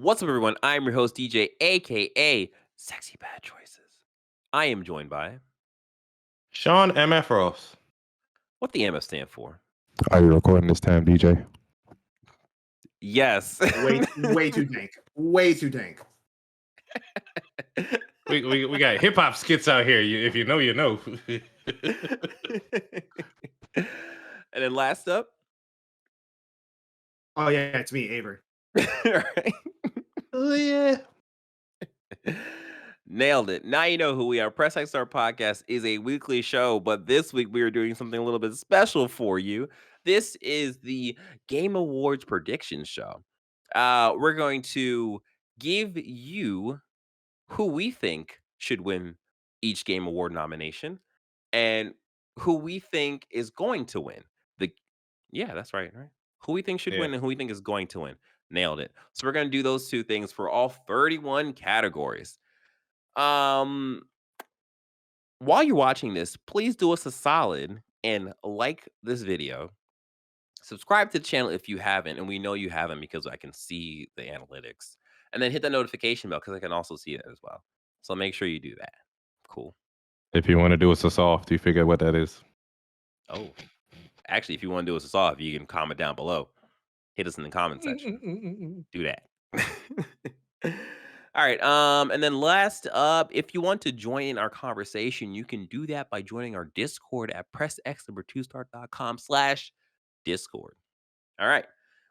What's up, everyone? I'm your host, DJ, aka Sexy Bad Choices. I am joined by Sean MF Ross. what the MF stand for. Are you recording this time, DJ? Yes. Way too dank. Way too dank. We got hip hop skits out here. If you know, you know. And then last up, Oh yeah, it's me, Avery. right? Oh yeah. Nailed it. Now you know who we are. Press X Star Podcast is a weekly show, but this week we are doing something a little bit special for you. This is the Game Awards prediction show. We're going to give you who we think should win each Game Award nomination and who we think is going to win. That's right. Who we think should Yeah. win and who we think is going to win. Nailed it. So we're going to do those two things for all 31 categories. While you're watching this, please do us a solid and like this video. Subscribe to the channel if you haven't, and we know you haven't because I can see the analytics. And then hit the notification bell because I can also see it as well. So make sure you do that. Cool. If you want to do us a soft, you figure out what that is. Oh, actually, if you want to do us a soft, you can comment down below. Hit us in the comment section. Do that. All right. And then last up, if you want to join in our conversation, you can do that by joining our Discord at pressx2start.com/Discord. All right.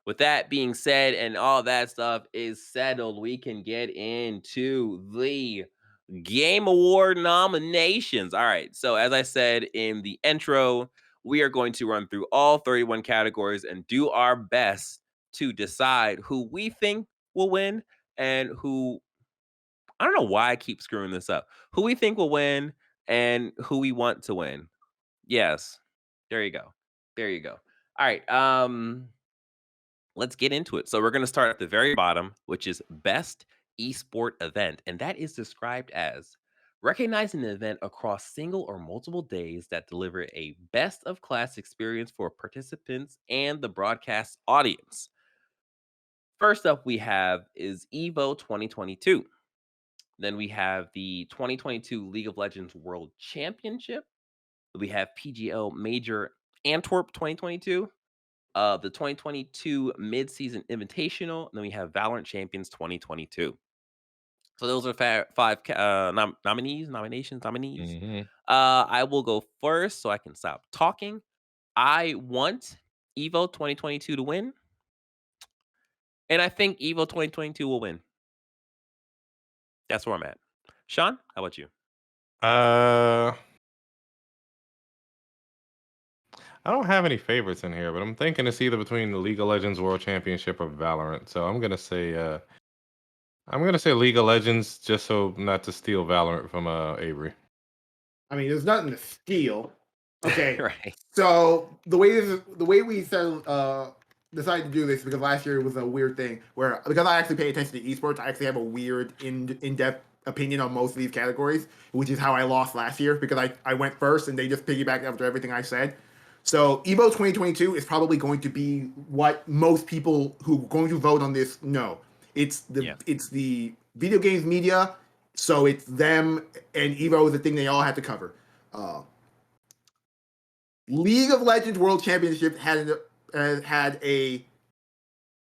With that being said, and all that stuff is settled, we can get into the Game Award nominations. All right. So, as I said in the intro, we are going to run through all 31 categories and do our best to decide who we think will win and who, I don't know why I keep screwing this up, who we think will win and who we want to win. Yes. There you go. There you go. All right. Let's get into it. So we're going to start at the very bottom, which is best esport event. And that is described as recognizing an event across single or multiple days that deliver a best of class experience for participants and the broadcast audience. First up we have is EVO 2022. Then we have the 2022 League of Legends World Championship. We have PGL Major Antwerp 2022. The 2022 Mid-Season Invitational, and then we have Valorant Champions 2022. So those are five nominations. Mm-hmm. I will go first so I can stop talking. I want EVO 2022 to win, and I think EVO 2022 will win. That's where I'm at. Sean, how about you? I don't have any favorites in here, but I'm thinking it's either between the League of Legends World Championship or Valorant. So I'm gonna say League of Legends, just so not to steal Valorant from Avery. I mean, there's nothing to steal. Okay. Right. So the way we decided to do this, because last year was a weird thing where, because I actually pay attention to esports, I actually have a weird in-depth opinion on most of these categories, which is how I lost last year, because I went first and they just piggybacked after everything I said. So EVO 2022 is probably going to be what most people who are going to vote on this know. It's the video games media, so it's them, and EVO is the thing they all have to cover. League of Legends World Championship had a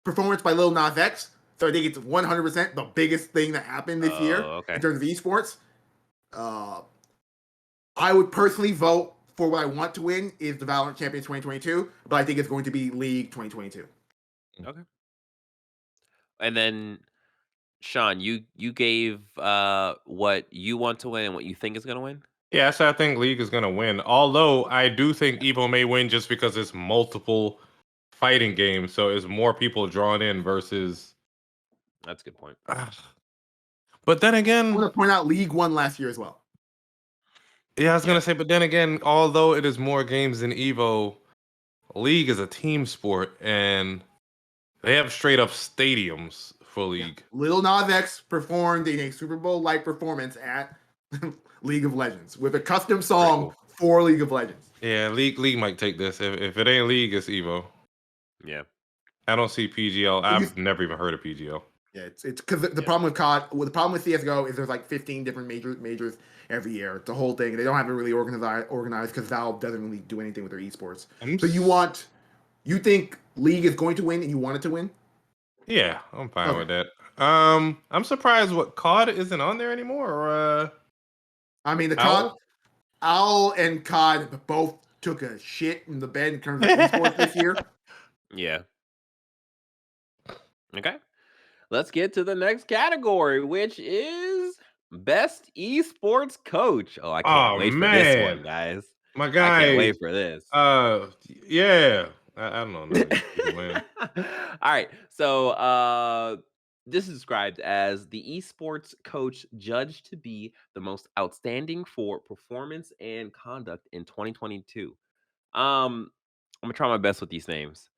performance by Lil Nas X, so I think it's 100% the biggest thing that happened this year in terms of esports. I would personally vote for what I want to win is the Valorant Champions 2022, but I think it's going to be League 2022. Okay. And then, Sean, you gave what you want to win and what you think is going to win? Yeah, so I think League is gonna win. Although I do think EVO may win just because it's multiple fighting games, so it's more people drawn in versus. That's a good point. But then I again, want to point out League won last year as well. yeah, I was gonna say, but then again, although it is more games than EVO, League is a team sport, and they have straight up stadiums for League. Yeah. Lil Nas X performed in a Super Bowl-like performance at League of Legends with a custom song for League of Legends. Yeah, League might take this. If it ain't League, it's EVO. Yeah. I don't see PGL. I've never even heard of PGL. Yeah, it's because the Yeah. problem with COD, well, the problem with CS:GO is there's like 15 different majors every year. It's the whole thing. They don't have it really organized because Valve doesn't really do anything with their esports. I'm So you think League is going to win and you want it to win? Yeah, I'm fine Okay. with that. I'm surprised what COD isn't on there anymore. Or I mean, the COD, Owl? Owl and COD both took a shit in the bed in terms of esports this year. Yeah. Okay. Let's get to the next category, which is best esports coach. Oh, I can't Oh wait for this one, man, guys. my I can't guys. wait for this. Yeah. I don't know these people, man. All right. So, this is described as the esports coach judged to be the most outstanding for performance and conduct in 2022. I'm gonna try my best with these names.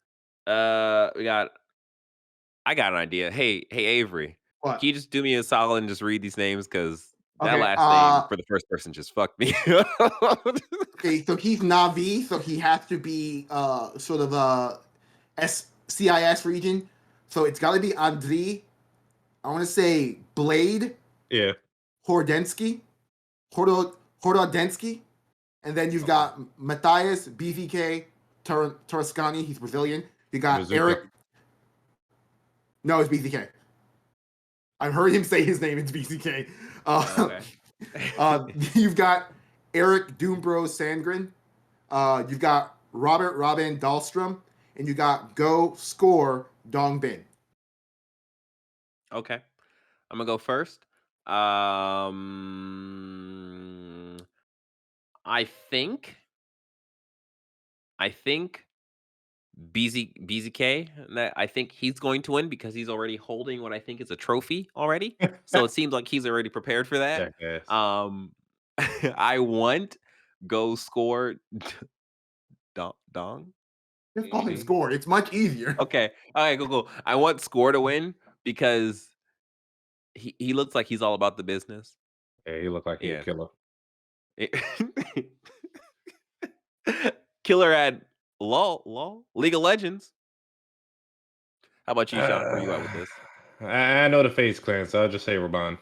We got. I got an idea. Hey, Avery. Can What? you just do me a solid and just read these names? Because that Okay. last name for the first person just fucked me. Okay. So he's Navi, so he has to be sort of CIS region. So it's got to be Andriy. I want to say Blade Yeah. Hordensky, Hordensky, and then you've Okay. got Matthias BVK Torrescani. He's Brazilian. You got Bazooka. Eric. No, it's BZK. I've heard him say his name. It's BZK. Okay. You've got Eric Doombro Sandgren. You've got Robert Robin Dahlstrom, and you got Go Score Dong Bin. Okay. I'm gonna go first. I think I think BZK. I think he's going to win because he's already holding what I think is a trophy already. So it seems like he's already prepared for that. Jackass. I want go score dong. Just call him D- Score. It's much easier. Okay. All right. Cool. I want score to win because he looks like he's all about the business. Yeah, he looked like he a Yeah. killer. Killer at lol League of Legends. How about you, Sean? Where you at with Uh, this? I know the face clan, so I'll just say Robin.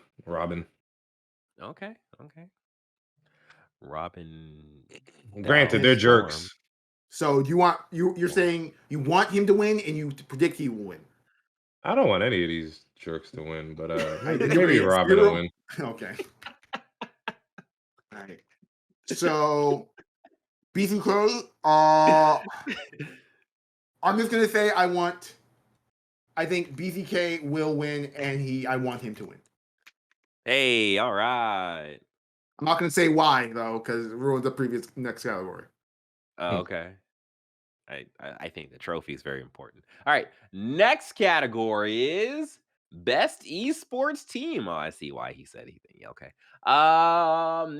Okay. Okay. Robin Granted, they're Storm. jerks. So you're saying you want him to win and you predict he will win. I don't want any of these jerks to win, but Right, maybe then you're maybe rating Robin will zero. win. Okay. All right. So BCK, I'm just gonna say I think BCK will win and I want him to win. Hey, all right. I'm not gonna say why though, because it ruins the previous next category. Hmm. Okay. I think the trophy is very important. All right. Next category is best esports team. Oh, I see why he said anything. Yeah, okay.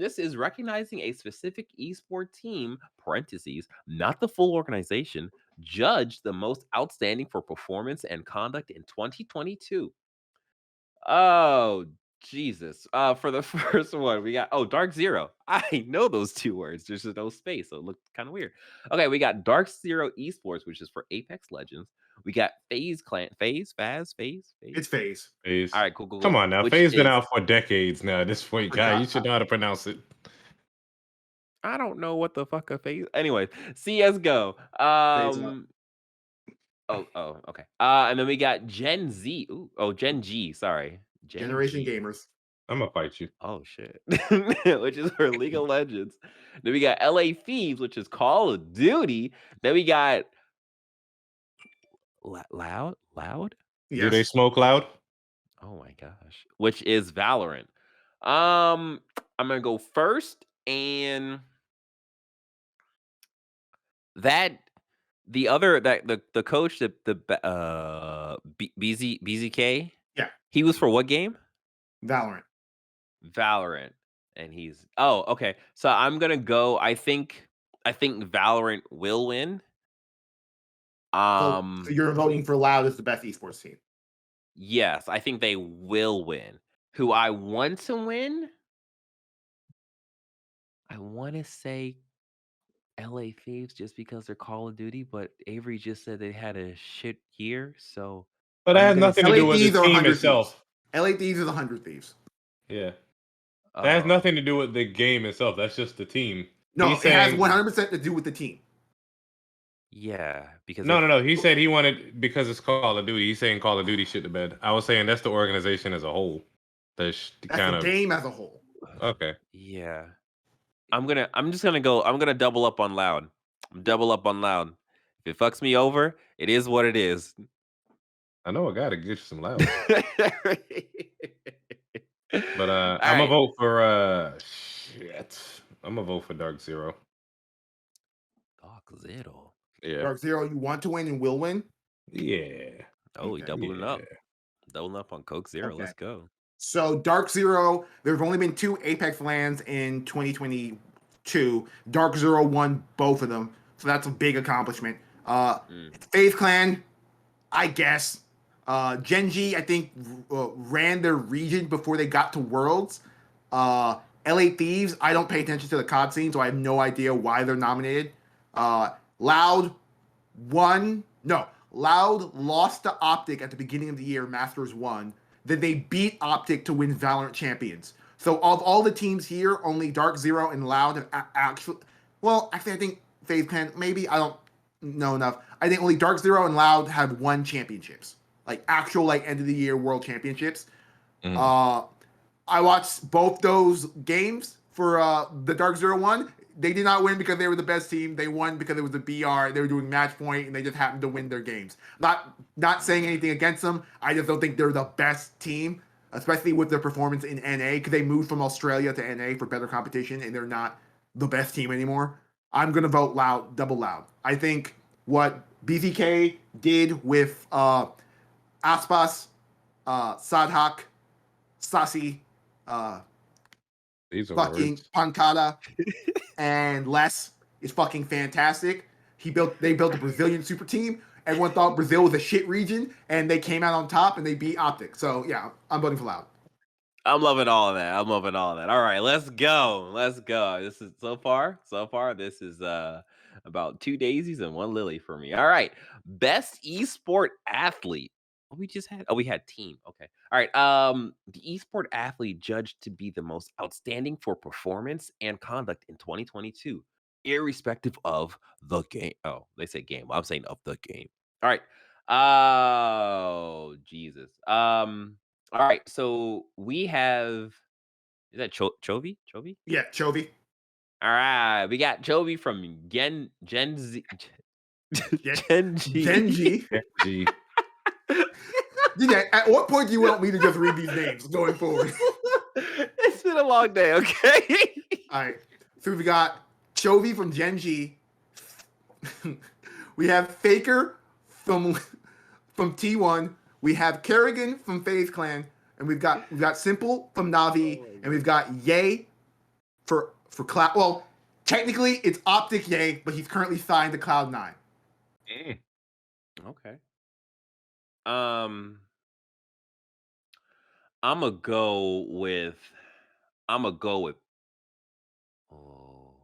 This is recognizing a specific esport team, parentheses, not the full organization, judged the most outstanding for performance and conduct in 2022. Oh, Jesus. For the first one, we got Dark Zero. I know those two words. There's just no space, so it looked kind of weird. Okay, we got Dark Zero Esports, which is for Apex Legends. We got Phase Clan, Phase. It's phase. All FaZe. right, cool, cool, Come cool. on now. Which FaZe been is out for decades now. At this point, guy, you Forgot. should know how to pronounce it. I don't know what the fuck a phase. Anyway, CS:GO. Phase up. Okay. And then we got Gen Z. Ooh, Gen G. Sorry, Gen Generation G. gamers. I'm gonna fight you. Oh shit. Which is for League of Legends. Then we got LA Thieves, which is Call of Duty. Then we got Loud? Do they Yes. smoke loud? Oh my gosh. Which is Valorant. I'm gonna go first, and that the other that the coach, BZK, Yeah. he was for what game? Valorant. Valorant. And he's okay. So I'm gonna go. I think Valorant will win. So you're voting for Loud as the best esports team. Yes, I think they will win. Who I want to win? I want to say LA Thieves just because they're Call of Duty, but Avery just said they had a shit year, so But that I'm has gonna nothing to LA do with the Thieves are team 100 Thieves. itself. LA Thieves is 100 Thieves. Yeah. That has oh nothing to do with the game itself. That's just the team. No, He's it has saying 100% to do with the team. yeah, because no, if no, no. He said he wanted because it's Call of Duty. He's saying Call of Duty shit to bed. I was saying that's the organization as a whole. That's That's kind the of game as a whole. okay. yeah, I'm just gonna go. I'm gonna double up on loud. Double up on loud. If it fucks me over, it is what it is. I know I gotta get you some loud. But All I'm gonna right. vote for shit. I'm gonna vote for Dark Zero. Dark Zero. Yeah. Dark Zero, you want to win and will win? Yeah. Oh, he Okay. doubling Yeah. up. Doubling up on Coke Zero. Okay. Let's go. So Dark Zero, there have only been 2 Apex lands in 2022. Dark Zero won both of them, so that's a big accomplishment. Mm. FaZe Clan, I guess. Genji, I think, ran their region before they got to Worlds. LA Thieves, I don't pay attention to the COD scene, so I have no idea why they're nominated. Loud won. No, Loud lost to Optic at the beginning of the year, Masters won. Then they beat Optic to win Valorant Champions. So of all the teams here, only Dark Zero and Loud have actually. Well, actually, I think FaZe Clan, maybe, I don't know enough. I think only Dark Zero and Loud have won championships. Like actual end of the year world championships. Mhm. I watched both those games for the Dark Zero one. They did not win because they were the best team. They won because it was a BR. They were doing match point, and they just happened to win their games. Not saying anything against them. I just don't think they're the best team, especially with their performance in NA, because they moved from Australia to NA for better competition, and they're not the best team anymore. I'm gonna vote Loud, double Loud. I think what BZK did with Aspas, Sadhak, Sasi, uh, These are fucking words. Pancada, and Les is fucking fantastic. They built a Brazilian super team. Everyone thought Brazil was a shit region, and they came out on top and they beat Optic. So yeah, I'm voting for Loud. I'm loving all of that. I'm loving all of that. All right, let's go. Let's go. This is so far. This is about 2 daisies and 1 lily for me. All right. Best esport athlete. What we just had? Oh, we had team. Okay. All right. The esport athlete judged to be the most outstanding for performance and conduct in 2022, irrespective of the game. Oh, they say game. Well, I'm saying of the game. All right. Oh, Jesus. All right, so we have is that Chovy? Chovy? Yeah, Chovy. All right, we got Chovy from Gen Z, Yeah. Gen G. Genji. G. Yeah, at what point do you want me to just read these names going forward? It's been a long day. Okay. All right. So we got Chovy from Genji. We have Faker from T1. We have Kerrigan from FaZe Clan, and we've got Simple from Navi, and we've got Ye for Cloud. Well, technically it's Optic Ye, but he's currently signed to Cloud9. Mm. Okay. Um, I'm gonna go with. I'm gonna go with. Oh,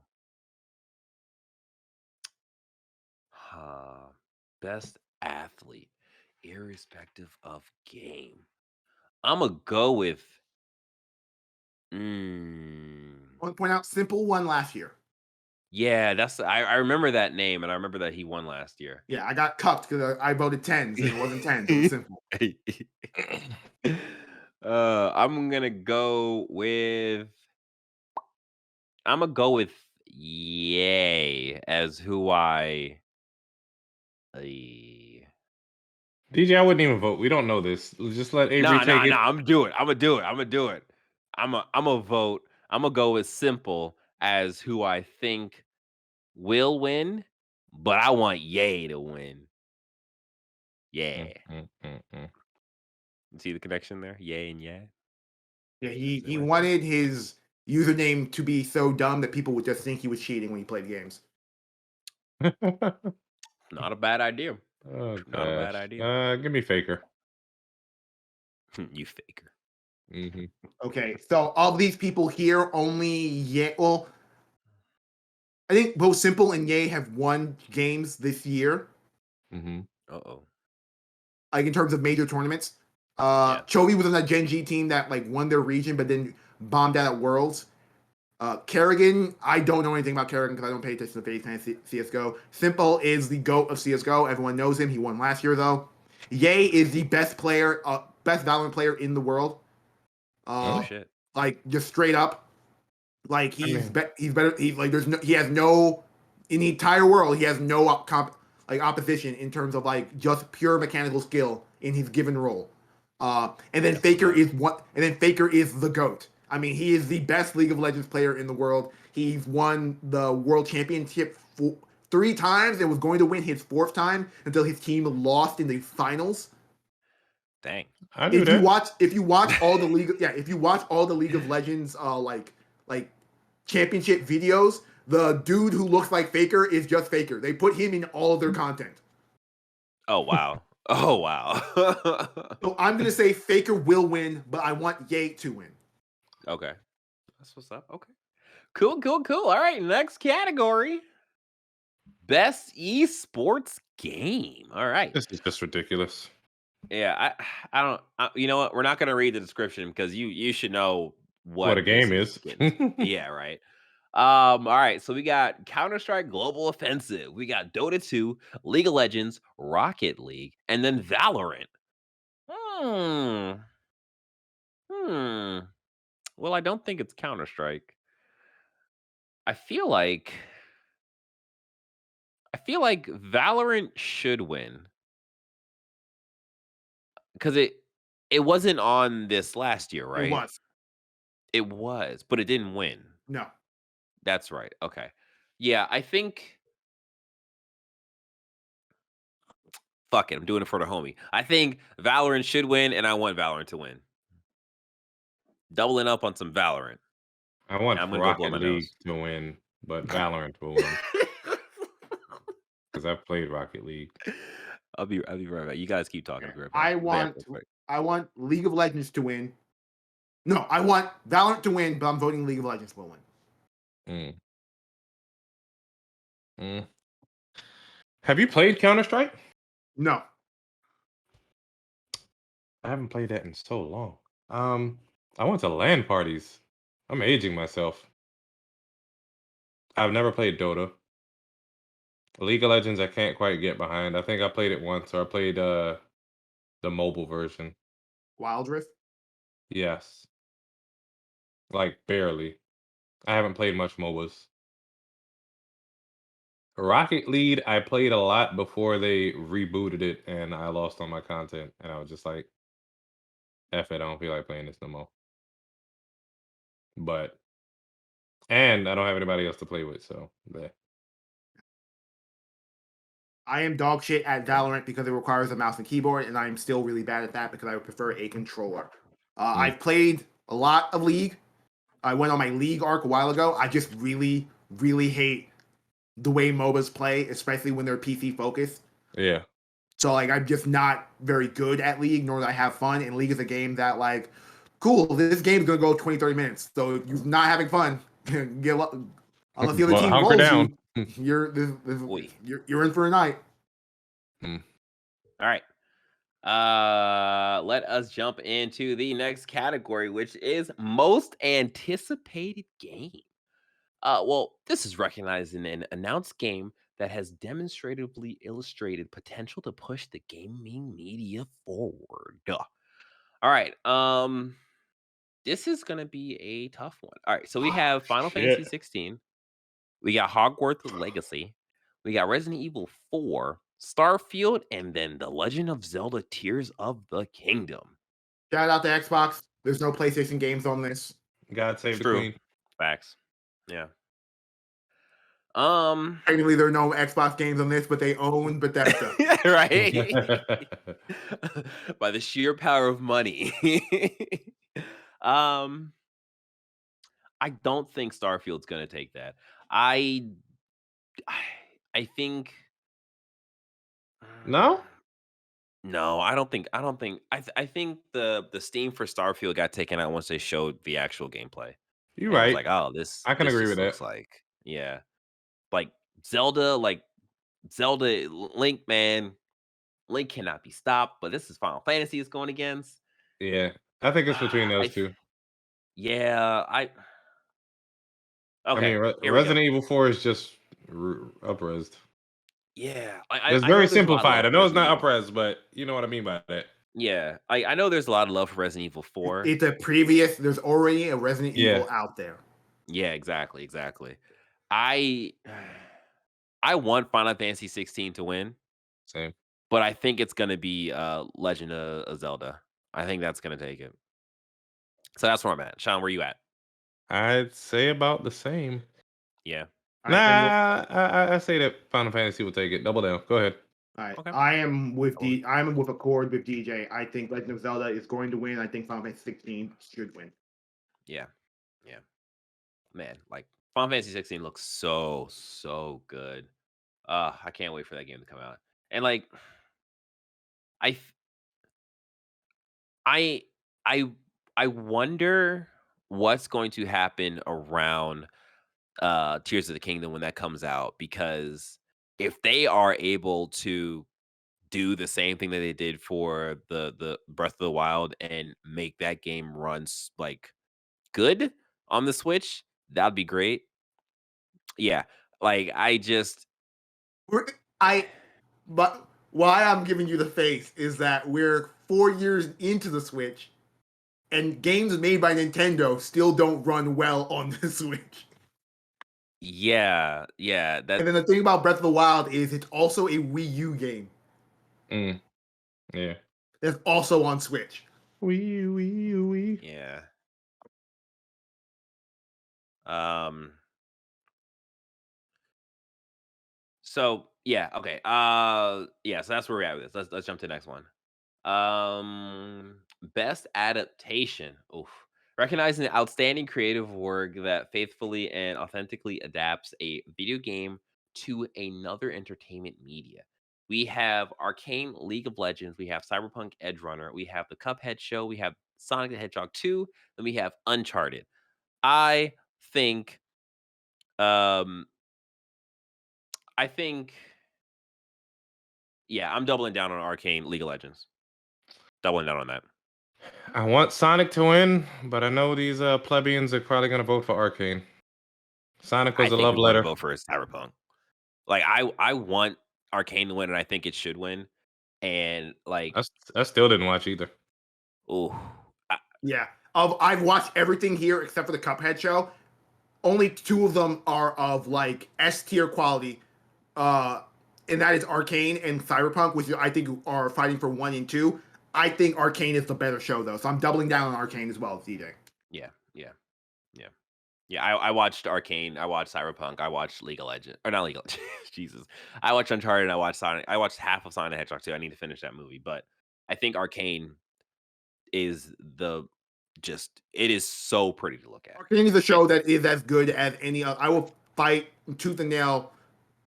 best athlete, irrespective of game. I'm gonna go with. Mm, I want to point out Simple won last year. yeah, that's I remember that name, and I remember that he won last year. Yeah, I got cucked because I voted 10s and it wasn't 10s. It was Simple. I'm gonna go with. I'm gonna go with Yay as who I. Uh, DJ, I wouldn't even vote. We don't know this. Just let Avery no, take no, it. no. I'm gonna do it. I'm gonna do it. I'm gonna do it. I'm a vote. I'm gonna go with Simple as who I think will win, but I want Yay to win. Yeah. Mm, mm, mm. See the connection there? Yay and yeah. Yeah, See he what I wanted his username to be so dumb that people would just think he was cheating when he played games. Not a bad idea. Oh Not a bad gosh. idea. Give me Faker. You faker. Mm-hmm. Okay, so of these people here, only Ye. Well, I think both Simple and Ye have won games this year. Mm-hmm. Uh-oh. like in terms of major tournaments. Yeah. Chovy was on that Gen G team that like won their region, but then bombed out at Worlds. Kerrigan, I don't know anything about Kerrigan because I don't pay attention to FaZe and CSGO. Simple is the GOAT of CSGO. Everyone knows him. He won last year though. Ye is the best player, best Valorant player in the world. Oh Oh, shit. Like just straight up, like I mean, he's better. He's like he has no in the entire world. He has no opposition in terms of like just pure mechanical skill in his given role. And then That's what's Faker up. is what? And then Faker is the GOAT. I mean, he is the best League of Legends player in the world. He's won the world championship 3 times and was going to win his 4th time until his team lost in the finals. Dang. I knew that. If you watch all the League of Legends like championship videos, the dude who looks like Faker is just Faker. They put him in all of their content. Oh wow. Oh wow. So I'm gonna say Faker will win, but I want Ye to win. Okay. That's what's up. Okay. Cool, cool, cool. All right, next category. Best esports game. All right. This is just ridiculous. Yeah, I don't you know what? We're not gonna read the description because you should know What a what this game is is. getting. Yeah, right. All right, so we got Counter-Strike Global Offensive, we got Dota 2, League of Legends, Rocket League, and then Valorant. Hmm. Hmm. Well, I don't think it's Counter-Strike. I feel like I feel like Valorant should win because it wasn't on this last year, It right? was. It was, but it didn't win. No. That's right. Okay. Yeah, I think fuck it. I'm doing it for the homie. I think Valorant should win, and I want Valorant to win. Doubling up on some Valorant. I want I'm gonna go blow Rocket my League nose. to win, but Valorant will win because I've played Rocket League. I'll be right back. You guys keep talking. I'll be right back. I Vamp want real quick. League of Legends to win. No, I want Valorant to win, but I'm voting League of Legends will win. Mm. Mm. Have you played Counter-Strike? No. I haven't played that in so long. I went to LAN parties. I'm aging myself. I've never played Dota. League of Legends, I can't quite get behind. I think I played it once, or I played the mobile version. Wild Rift. Yes, like barely. I haven't played much MOBAs. Rocket League, I played a lot before they rebooted it, and I lost all my content, and I was just like, "F it, I don't feel like playing this no more." But and I don't have anybody else to play with, so bleh. I am dog shit at Valorant because it requires a mouse and keyboard, and I am still really bad at that because I would prefer a controller. I've played a lot of League. I went on my League arc a while ago. I just really, really hate the way MOBAs play, especially when they're PC focused. Yeah. So like I'm just not very good at League, nor do I have fun. And League is a game that like, cool, this game's gonna go 20, 30 minutes. So if you're not having fun, get unless the other Well, team hunker rolls down. you, Oi. you're in for a night. All right. Let us jump into the next category, which is most anticipated game. Well, this is recognizing an announced game that has demonstratively illustrated potential to push the gaming media forward. Duh. All right. This is gonna be a tough one. All right, so we have Final Fantasy Shit. 16. We got Hogwarts Legacy. We got Resident Evil 4, Starfield, and then The Legend of Zelda: Tears of the Kingdom. Shout out to Xbox. There's no PlayStation games on this. God save It's the true. queen. Facts. Yeah. Technically, there are no Xbox games on this, but they own Bethesda. Right. By the sheer power of money. um, I don't think Starfield's gonna take that. I I I think No? no, I don't think I think the Steam for Starfield got taken out once they showed the actual gameplay. You're And it was right. like, "Oh, this I can this agree with just that. looks like Zelda, Link, man, Link cannot be stopped, but this is Final Fantasy it's going against. Yeah, I think it's between I those th- two. yeah, I I okay. mean, Here we go. Resident Evil 4 is just up-resed. Yeah, It's I very know there's a lot of love simplified. I for know it's Resident not Evil. up-res, but you know what I mean by that. Yeah, I know there's a lot of love for Resident Evil 4. It's a previous. There's already a Resident Yeah, Evil out there. Yeah, exactly. I I want Final Fantasy 16 to win, same. but I think it's gonna be Legend of Zelda. I think that's gonna take it. So that's where I'm at. Sean, where you at? I'd say about the same. Yeah. I am. Nah, I say that Final Fantasy will take it. Double down. Go ahead. Okay. I am with Oh, I am with Accord with DJ. I think Legend of Zelda is going to win. I think Final Fantasy 16 should win. yeah. Yeah. Man, like Final Fantasy 16 looks so good. I can't wait for that game to come out. And like I th- I I I wonder what's going to happen around Tears of the Kingdom when that comes out, because if they are able to do the same thing that they did for the Breath of the Wild and make that game runs like good on the Switch, that'd be great. Yeah. Like I just We're, I but why I'm giving you the face is that we're 4 years into the Switch, and games made by Nintendo still don't run well on the Switch. yeah, And that then the thing about Breath of the Wild is it's also a Wii U game Mm, yeah. that's also on Switch. Wee. yeah. Um so yeah, okay. Yeah, so that's where we're at with this. Let's jump to the next one. Best adaptation. Oof. Recognizing the outstanding creative work that faithfully and authentically adapts a video game to another entertainment media. We have Arcane League of Legends, we have Cyberpunk Edge Runner, we have the Cuphead show, we have Sonic the Hedgehog 2, then we have Uncharted. I think um I think yeah, I'm doubling down on Arcane League of Legends. Doubling down on that. I want Sonic to win, but I know these plebeians are probably gonna vote for Arcane. Sonic I was a think love people are gonna letter. vote for Cyberpunk. Like I want Arcane to win, and I think it should win. And like, I still didn't watch either. oh, Yeah. I've watched everything here except for the Cuphead show. Only two of them are of like S tier quality. Uh and that is Arcane and Cyberpunk, which I think are fighting for 1 and 2. I think Arcane is the better show though. So I'm doubling down on Arcane as well, DJ. yeah. I watched Arcane. I watched Cyberpunk. I watched League of Legends, or not League of Legends. Jesus, I watched Uncharted. And I watched Sonic. I watched half of Sonic the Hedgehog 2. I need to finish that movie, but I think Arcane is the just. It is so pretty to look at. Arcane is a show It, that is as good as any other. I will fight tooth and nail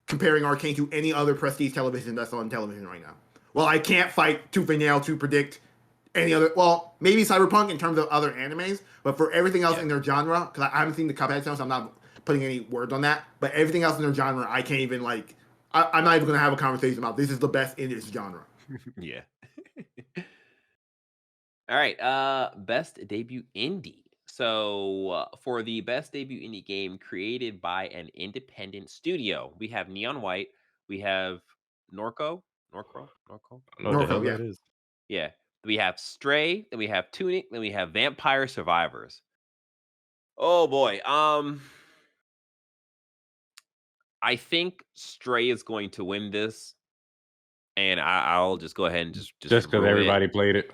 comparing Arcane to any other prestige television that's on television right now. Well, I can't fight tooth and nail to predict any other. Well, maybe Cyberpunk in terms of other animes, but for everything else yeah, in their genre, because I haven't seen the Cuphead show, so I'm not putting any words on that. But everything else in their genre, I can't even like. I'm not even gonna have a conversation about this is the best in its genre. yeah. All right. Best debut indie. So for the best debut indie game created by an independent studio, we have Neon White, we have Norco. I know what the hell Norco, yeah. that is. Yeah. We have Stray, then we have Tunic, then we have Vampire Survivors. Oh boy. I think Stray is going to win this, and I'll just go ahead and just Just because ruin it, everybody played it.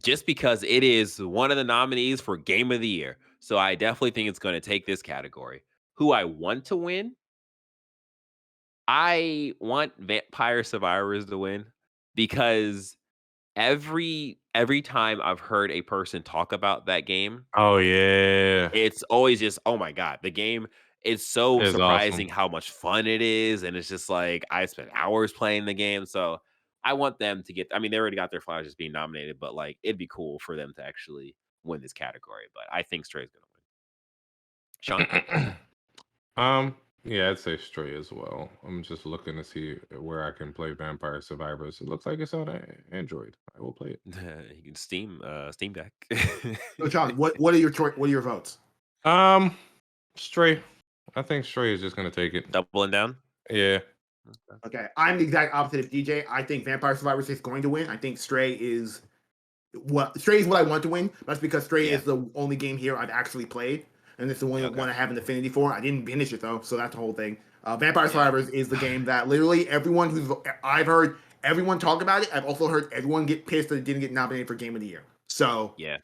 just because it is one of the nominees for Game of the Year. So I definitely think it's going to take this category. Who I want to win? I want Vampire Survivors to win, because every time I've heard a person talk about that game, Oh yeah, it's always just, "Oh my god, the game is so it's awesome. surprising how much fun it is," and it's just like, I spent hours playing the game, so I want them to get, I mean, they already got their flowers just being nominated, but, like, it'd be cool for them to actually win this category, but I think Stray's gonna win. Sean? Yeah, I'd say Stray as well. I'm just looking to see where I can play Vampire Survivors. It looks like it's on Android. I will play it. You can Steam Deck. So, John, what are your what are your votes? Um, Stray. I think Stray is just gonna take it. Doubling down. Yeah. Okay, I'm the exact opposite of DJ. I think Vampire Survivors is going to win. I think Stray is what I want to win. That's because Stray Yeah. is the only game here I've actually played, and it's the only Okay. one I have an affinity for. I didn't finish it though, so that's the whole thing. Vampire Survivors is the game that literally everyone I've heard everyone talk about it. I've also heard everyone get pissed that it didn't get nominated for Game of the Year. So Yeah.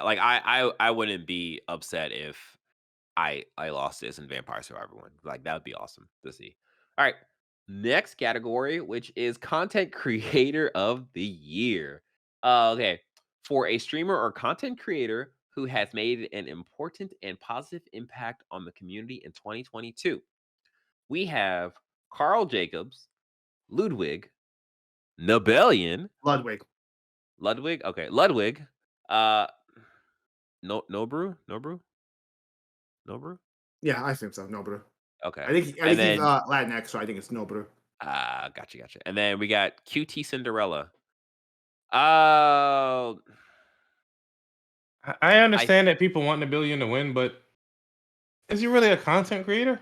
Like I wouldn't be upset if I lost this in Vampire Survivor one. Like that would be awesome to see. All right. Next category, which is content creator of the year. Okay. For a streamer or content creator who has made an important and positive impact on the community in 2022, we have Carl Jacobs, Ludwig, Nibellion, Ludwig, Ludwig. Okay, Ludwig. Uh, no, Nobru. yeah, I think so. Nobru. Okay, I and think he's then Latinx, so I think it's Nobru. gotcha. And then we got QT Cinderella. Uh, I I understand that people want Nibellion to win, but is he really a content creator?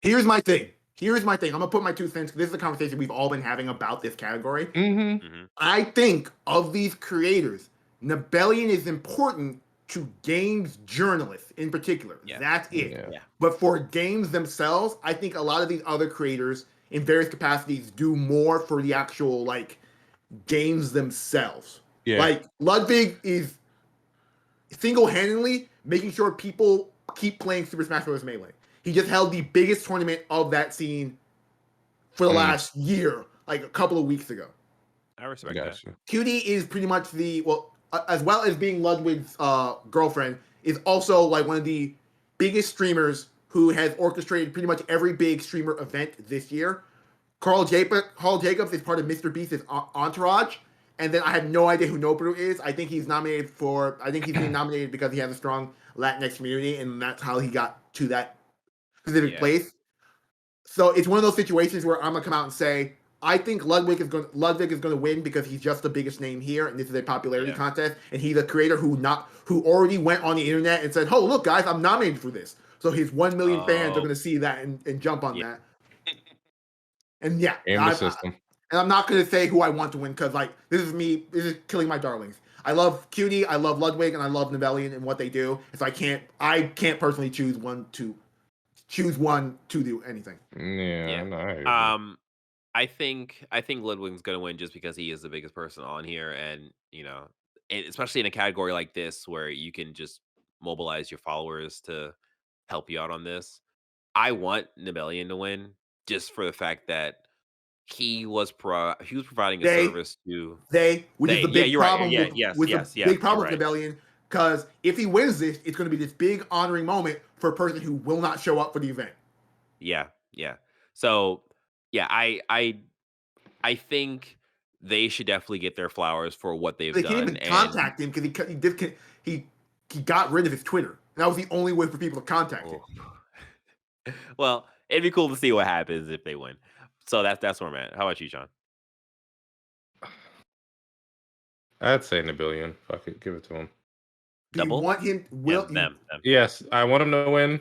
Here's my thing. I'm gonna put my 2 cents. This is a conversation we've all been having about this category. Mm-hmm. mhm, I think of these creators, Nibellion is important to games journalists in particular. Yeah. That's it. Yeah. But for games themselves, I think a lot of these other creators in various capacities do more for the actual like games themselves. Yeah. Like Ludwig is single-handedly making sure people keep playing Super Smash Bros. Melee. He just held the biggest tournament of that scene for the last year, like a couple of weeks ago. I respect that. Gotcha. QD is pretty much as well as being Ludwig's girlfriend, is also like one of the biggest streamers who has orchestrated pretty much every big streamer event this year. Carl Jacobs is part of Mr. Beast's entourage, and then I have no idea who Nobru is. I think he's being nominated because he has a strong Latinx community, and that's how he got to that specific place. So it's one of those situations where I'm gonna come out and say, I think Ludwig is going to win because he's just the biggest name here, and this is a popularity contest, and he's a creator who already went on the internet and said, "Oh, look, guys, I'm nominated for this." So his 1 million fans are going to see that and jump on that. And Game the system. and I'm not going to say who I want to win because like this is killing my darlings. I love Cutie, I love Ludwig, and I love Nibellion and what they do. And so I can't personally choose one to do anything. Yeah. No, I agree. I think Ludwig's gonna win just because he is the biggest person on here, and especially in a category like this where you can just mobilize your followers to help you out on this. I want Nibellion to win just for the fact that he was providing a service to which is the Yeah, big you're right. problem Yeah, with yes, the big problem you're with right. Nibellion. Because if he wins this, it's going to be this big honoring moment for a person who will not show up for the event. Yeah. So yeah, I think they should definitely get their flowers for what they've They done. can't even contact him because he got rid of his Twitter. That was the only way for people to contact him. Well, it'd be cool to see what happens if they win. So that's where I'm at. How about you, Sean? I'd say Nibellion. Fuck it, give it to him. Do you Double? want him? Them. Yes, I want him to win.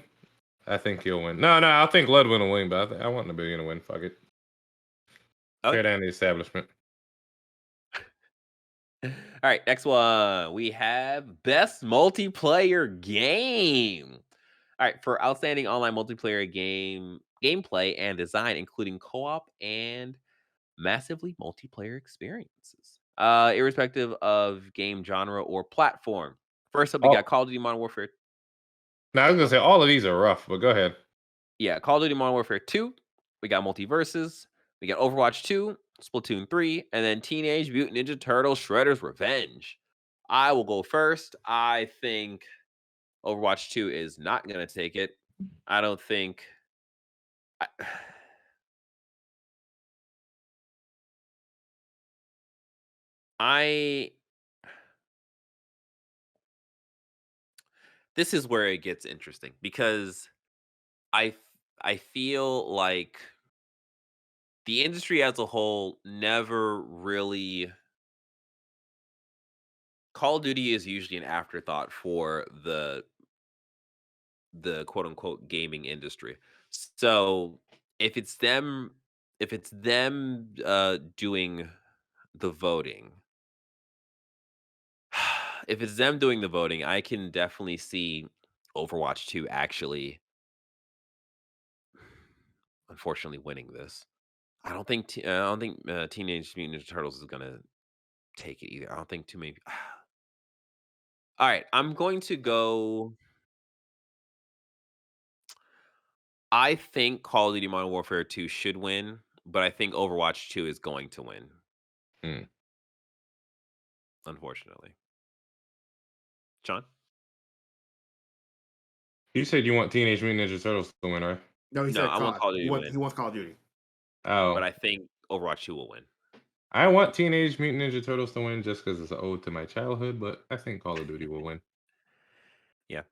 I think he'll win. No, I think Ludwig will win, but I want Nibellion to win. Fuck it. Okay. Tear down the establishment. All right, next one. We have best multiplayer game. All right, for outstanding online multiplayer gameplay and design, including co-op and massively multiplayer experiences. Irrespective of game genre or platform. First up, we got Call of Duty Modern Warfare. Now I was gonna say all of these are rough, but go ahead. Yeah, Call of Duty Modern Warfare 2. We got Multiverses. We got Overwatch 2, Splatoon 3, and then Teenage Mutant Ninja Turtles Shredder's Revenge. I will go first. I think Overwatch 2 is not going to take it. I don't think. This is where it gets interesting because I feel like the industry as a whole never really Call of Duty is usually an afterthought for the quote unquote gaming industry. So if it's them doing the voting, if it's them doing the voting, I can definitely see Overwatch 2 actually unfortunately winning this. I don't think Teenage Mutant Ninja Turtles is gonna take it either. I don't think too many. All right, I'm going to go. I think Call of Duty Modern Warfare 2 should win, but I think Overwatch 2 is going to win, Hmm. unfortunately. John? You said you want Teenage Mutant Ninja Turtles to win, right? No, he No, said I want COD. Call of Duty to He win, wants Call of Duty. but Oh, I think Overwatch 2 will win. I want Teenage Mutant Ninja Turtles to win just because it's an ode to my childhood, but I think Call of Duty will win. Yeah.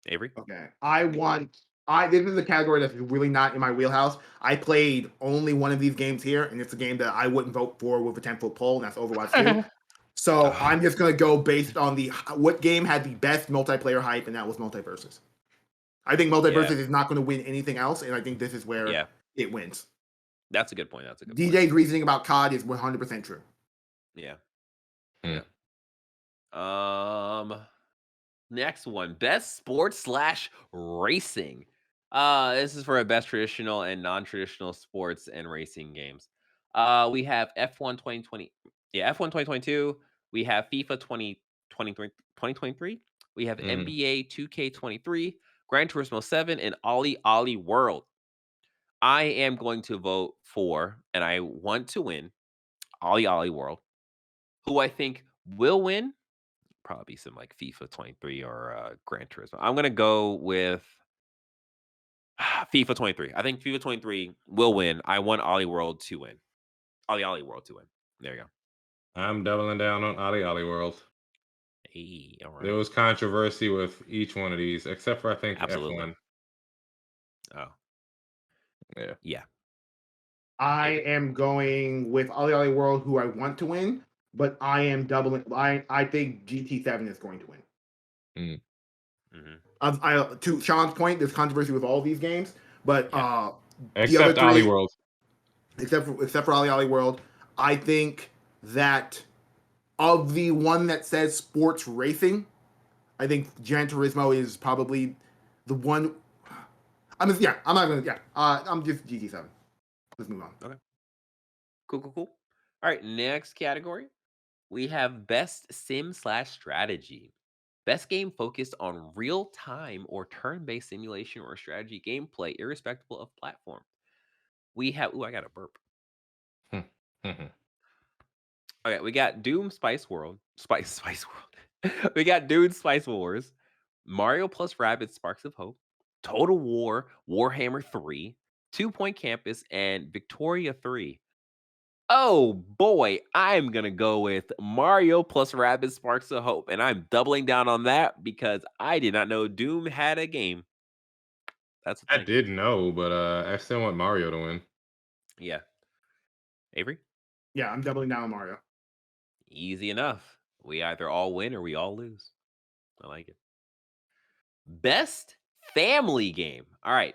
Avery? Okay. This is a category that's really not in my wheelhouse. I played only one of these games here, and it's a game that I wouldn't vote for with a 10-foot pole, and that's Overwatch 2. So Ah, I'm just gonna go based on what game had the best multiplayer hype, and that was Multiverses. I think yeah, Multiverses is not going to win anything else, and I think this is where yeah. it wins. That's a good point. That's a good point. DJ's reasoning about COD is 100% true. Yeah, Hmm. yeah. Um, Next one, best sports slash racing. This is for a best traditional and non-traditional sports and racing games. We have F1 2020, yeah, F1 2022. We have FIFA 2023, 2023. We have Mm. NBA 2K23, Gran Turismo 7, and Ollie Ollie World. I am going to vote for, and I want to win, Ollie Ollie World. Who I think will win probably some like FIFA 23 or Gran Turismo. I'm gonna go with FIFA 23. I think FIFA 23 will win. I want Ollie World to win. Ollie Ollie World to win. There you go. I'm doubling down on Ali Ali World. Hey, all There right. was controversy with each one of these, except for I think Absolutely. F1. Oh, Yeah. yeah. I Avery. am going with Ali Ali World, who I want to win, but I am doubling. I think GT7 is going to win. Mm. Hmm. To Sean's point, there's controversy with all these games, but Yeah. the other Except Ali three, World. except for Ali Ali World, I think that of the one that says sports racing, I think Gran Turismo is probably the one. I'm not gonna. Yeah, I'm just GT7. Let's move on. Okay. Cool, cool, cool. All right. Next category. We have best sim slash strategy. Best game focused on real time or turn based simulation or strategy gameplay, irrespective of platform. We have, ooh, I got a burp. Okay, we got Doom Spice World. Spice World. We got Doom Spice Wars, Mario plus Rabbids Sparks of Hope, Total War, Warhammer 3, Two Point Campus, and Victoria 3. Oh boy, I'm gonna go with Mario plus Rabbids Sparks of Hope, and I'm doubling down on that because I did not know Doom had a game. That's the I thing. did know, but I still want Mario to win. Yeah. Avery? Yeah, I'm doubling down on Mario. Easy enough. We either all win or we all lose. I like it. Best family game. All right.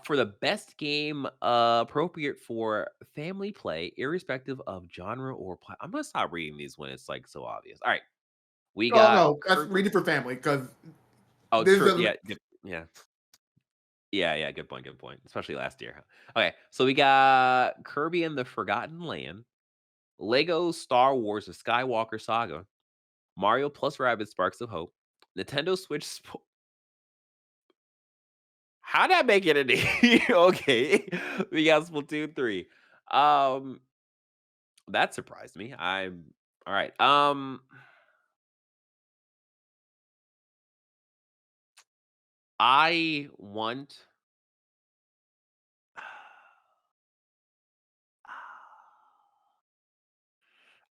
For the best game appropriate for family play, irrespective of genre or I'm gonna stop reading these when it's like so obvious. All right. We Oh got no, that's read it for family because oh this true. doesn't. Yeah, yeah. Yeah, good point, good point. Especially last year. Okay, so we got Kirby and the Forgotten Land, Lego Star Wars The Skywalker Saga, Mario plus Rabbids Sparks of Hope, Nintendo Switch How'd that make it a D? Okay. We got Splatoon 3. Um, that surprised me. I'm all right. I want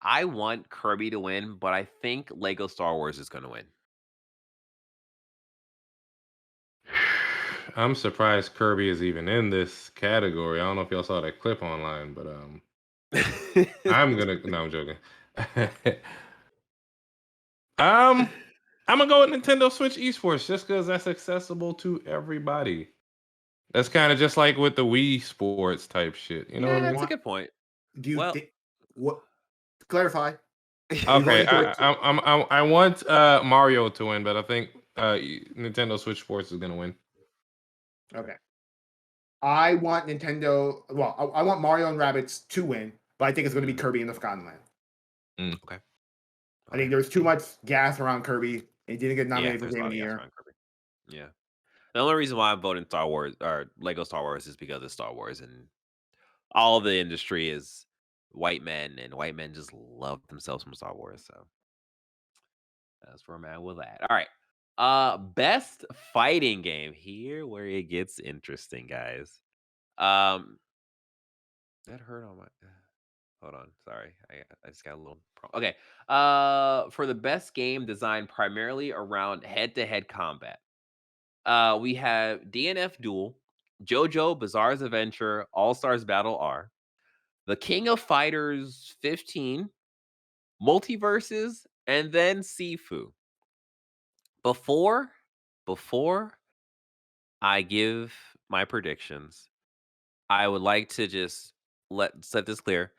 I want Kirby to win, but I think Lego Star Wars is gonna win. I'm surprised Kirby is even in this category. I don't know if y'all saw that clip online, but I'm gonna. No, I'm joking. um, I'm gonna go with Nintendo Switch Esports just because that's accessible to everybody. That's kind of just like with the Wii Sports type shit. You know Yeah, what I that's mean? a good point. Do you Well, think what? Clarify. Are you Okay, voting for it? I want Mario to win, but I think Nintendo Switch Sports is gonna win. Okay. I want Nintendo. Well, I want Mario and Rabbids to win, but I think it's going to be mm, Kirby and the Forgotten Land. okay, I think okay. there's too much gas around Kirby. It didn't get Yeah, nominated for there's a Game lot of of the gas Year. around Kirby. Yeah. The only reason why I'm voting Star Wars or Lego Star Wars is because it's Star Wars and all the industry is white men and white men just love themselves from Star Wars. So that's where I'm at with that. All right. Best fighting game. Here where it gets interesting, guys. Um, that hurt on my hold on. Sorry. I just got a little okay. For the best game designed primarily around head-to-head combat. We have DNF Duel, JoJo Bizarre's Adventure, All Stars Battle R, The King of Fighters 15, Multiverses, and then Sifu. Before before I give my predictions, I would like to just set this clear.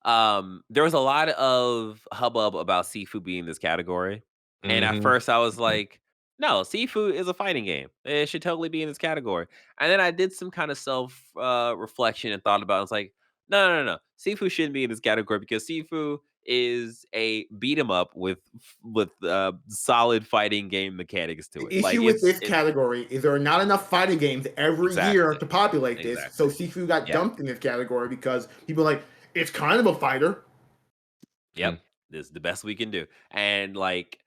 There was a lot of hubbub about Sifu being in this category, and at Hmm first I was like, "No, Sifu is a fighting game. It should totally be in this category." And then I did some kind of self reflection and thought about it. I was like, "No, no, no, no. Sifu shouldn't be in this category because Sifu is a beat 'em up with solid fighting game mechanics to it. The Like issue with this it's category is there are not enough fighting games every year exactly to populate this, so exactly Sifu got yeah." dumped in this category because people are like it's kind of a fighter. Yep. This is the best we can do. And like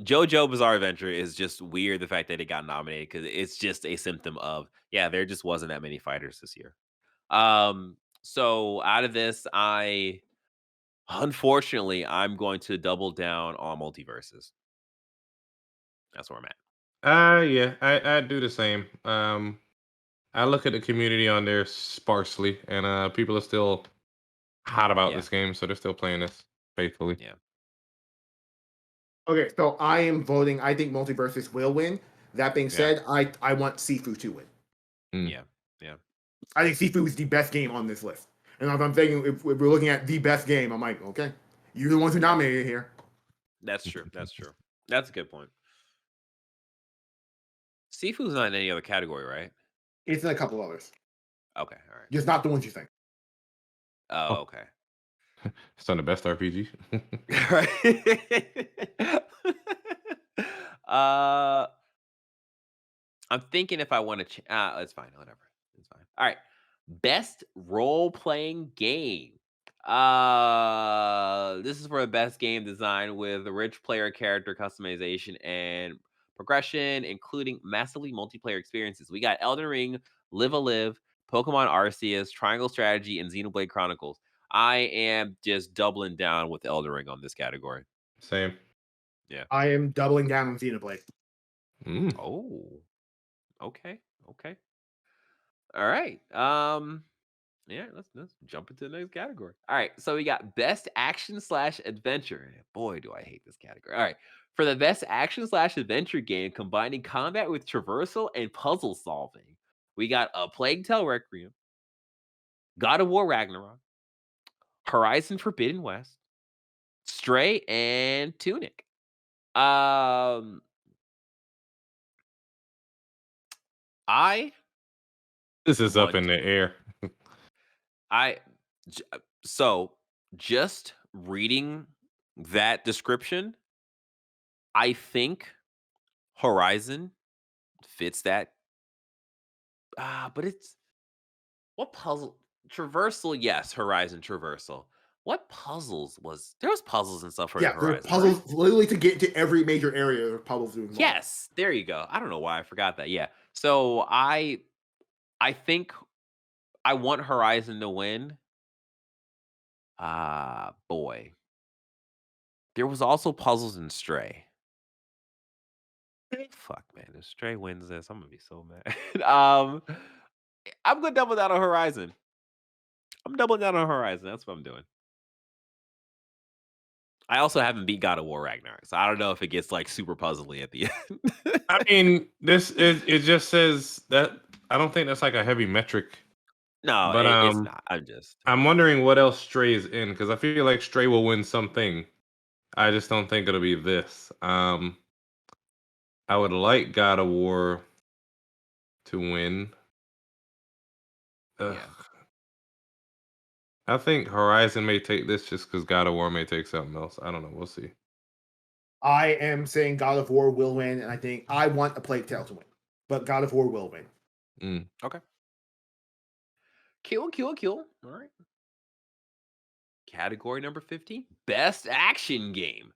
JoJo Bizarre Adventure is just weird the fact that it got nominated because it's just a symptom of yeah, there just wasn't that many fighters this year. So out of this, I unfortunately I'm going to double down on multiverses. That's where I'm at. Yeah, I do the same. I look at the community on there sparsely, and people are still hot about Yeah, this game, so they're still playing this faithfully. yeah, Okay, so I am voting. I think Multiverses will win. That being yeah, said, I want Sifu to win. Mm. yeah, yeah. I think Sifu is the best game on this list. And if I'm thinking if we're looking at the best game, I'm like, okay, you're the ones who That's nominated it here. that's true. That's true. That's a good point. Seafood's not in any other category, right? It's in a couple others, Okay, all right. just not the ones you think. Oh, Oh, okay. it's on the best RPG. Right. uh, I'm thinking if I want to. It's fine. Whatever. It's fine. All right. Best role playing game. This is for the best game design with rich player character customization and progression, including massively multiplayer experiences. We got Elden Ring, Live a Live, Pokemon Arceus, Triangle Strategy, and Xenoblade Chronicles. I am just doubling down with Elden Ring on this category. Same. Yeah. I am doubling down on Xenoblade. Mm. Oh. Okay. Okay. All right. Yeah, let's jump into the next category. All right, so we got best action slash adventure. Boy, do I hate this category. All right, for the best action slash adventure game combining combat with traversal and puzzle solving, we got A Plague Tale Requiem, God of War Ragnarok, Horizon Forbidden West, Stray, and Tunic. Um, I This is up want in the air. I so just reading that description, I think Horizon fits that. But it's what puzzle traversal? Yes, Horizon traversal. What puzzles was there was puzzles and stuff for Yeah, there are Horizon, right? puzzles literally to get to every major area. There are puzzles to involve. Yes, there you go. I don't know why I forgot that. Yeah. So I think I want Horizon to win. Boy. There was also puzzles in Stray. Fuck, man. If Stray wins this, I'm gonna be so mad. I'm gonna double down on Horizon. I'm doubling down on Horizon. That's what I'm doing. I also haven't beat God of War Ragnarok, so I don't know if it gets like super puzzly at the end. I mean, this is it just says that I don't think that's like a heavy metric, No, but it's not. I'm just I'm wondering what else Stray is in because I feel like Stray will win something. I just don't think it'll be this. I would like God of War to win. Ugh. yeah. I think Horizon may take this just because God of War may take something else. I don't know. We'll see. I am saying God of War will win, and I think I want a Plague Tale to win, but God of War will win. Okay. Kill. All right. Category number 15, best action game.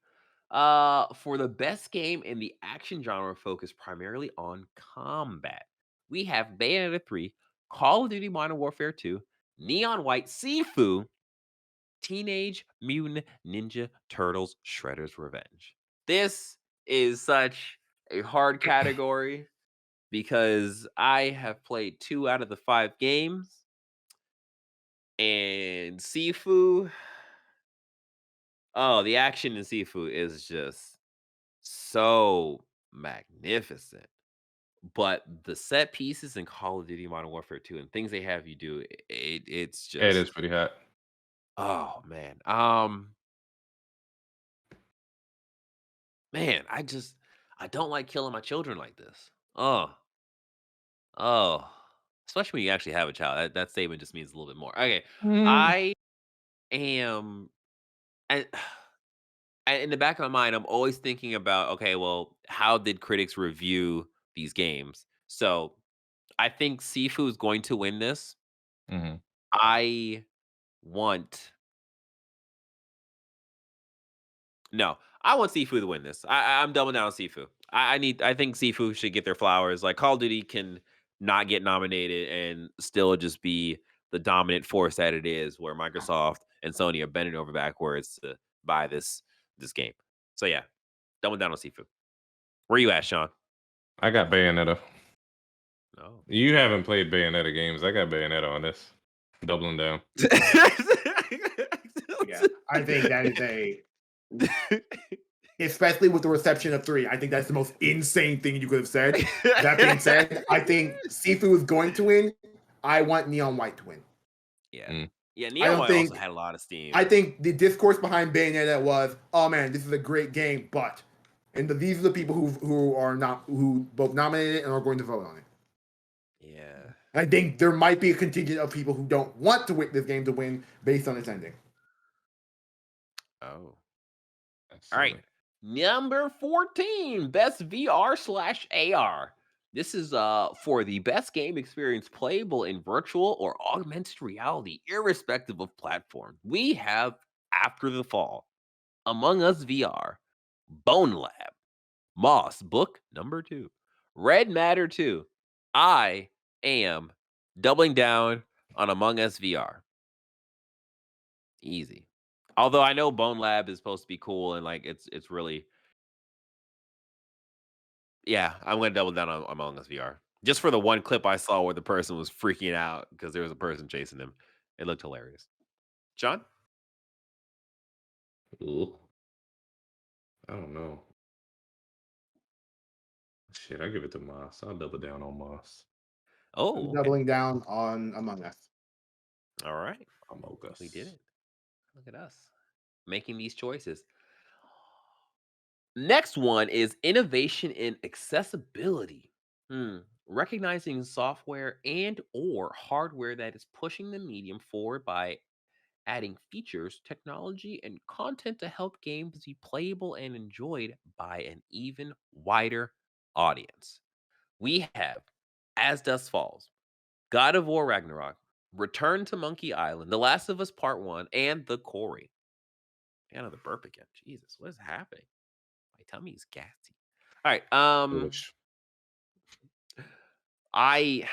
For the best game in the action genre focused primarily on combat, we have Bayonetta 3, Call of Duty Modern Warfare 2, Neon White, Sifu, Teenage Mutant Ninja Turtles Shredder's Revenge. This is such a hard category because I have played 2 out of the 5 games, and Sifu, oh, the action in Sifu is just so magnificent. But the set pieces in Call of Duty Modern Warfare 2 and things they have you do, it's It is just, pretty hot. oh man. Man, I don't like killing my children like this. Oh. Especially when you actually have a child. That statement just means a little bit more. Okay. I am and in the back of my mind, I'm always thinking about, okay, well, how did critics review these games? So I think Sifu is going to win this. Mhm. I want no, I want Sifu to win this. I'm doubling down on Sifu. I think Sifu should get their flowers. Like Call of Duty can not get nominated and still just be the dominant force that it is, where Microsoft and Sony are bending over backwards to buy this game. So yeah, doubling down on Sifu. Where you at, Sean? I got Bayonetta. Oh. You haven't played Bayonetta games. I got Bayonetta on this. Doubling down. Yeah, I think that is a, especially with the reception of 3. I think that's the most insane thing you could have said. That being said, I think Sifu is going to win. I want Neon White to win. Yeah. Mm. Yeah, I Neon don't White also think. had a lot of steam. I think the discourse behind Bayonetta was, "Oh man, this is a great game," but, and these are the people who are not, who both nominated it and are going to vote on it. Yeah. I think there might be a contingent of people who don't want to win this game to win based on its ending. Oh. That's All right. silly. Number 14, best VR/AR. This is for the best game experience playable in virtual or augmented reality, irrespective of platform. We have After the Fall, Among Us VR, Bone Lab, Moss Book number 2, Red Matter 2. I am doubling down on Among Us VR. Easy. Although I know Bone Lab is supposed to be cool and like it's really, yeah, I'm gonna double down on Among Us VR. Just for the one clip I saw where the person was freaking out because there was a person chasing them. It looked hilarious. John? Ooh. I don't know. Shit, I give it to Moss. I'll double down on Moss. Oh, I'm okay. doubling down on Among Us. All right. Among We did Us. it. Look at us making these choices. Next one is innovation in accessibility. Recognizing software and or hardware that is pushing the medium forward by adding features, technology, and content to help games be playable and enjoyed by an even wider audience. We have As Dust Falls, God of War Ragnarok, Return to Monkey Island, The Last of Us Part 1, and The Quarry. Another burp again. Jesus, what is happening? My tummy is gassy. All right. Foolish. I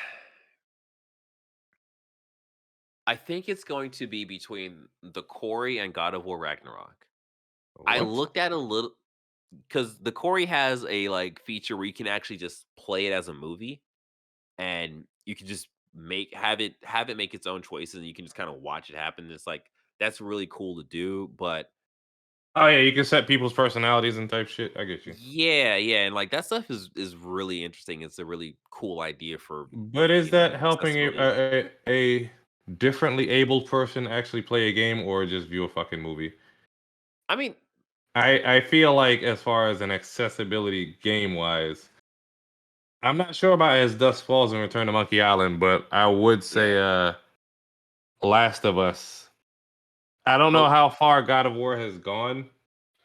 I think it's going to be between The Quarry and God of War Ragnarok. I What? looked at a little. because the Corey has a like feature where you can actually just play it as a movie, and you can just have it make its own choices, and you can just kind of watch it happen. It's like that's really cool to do, but Oh yeah, you can set people's personalities and type shit. I get you. yeah, yeah, and like that stuff is really interesting. It's a really cool idea for But is that helping accessibility. a differently abled person actually play a game or just view a fucking movie? I mean, I feel like as far as an accessibility game wise, I'm not sure about as Dust Falls and Return to Monkey Island, but I would say yeah. Last of Us. I don't know Oh, how far God of War has gone,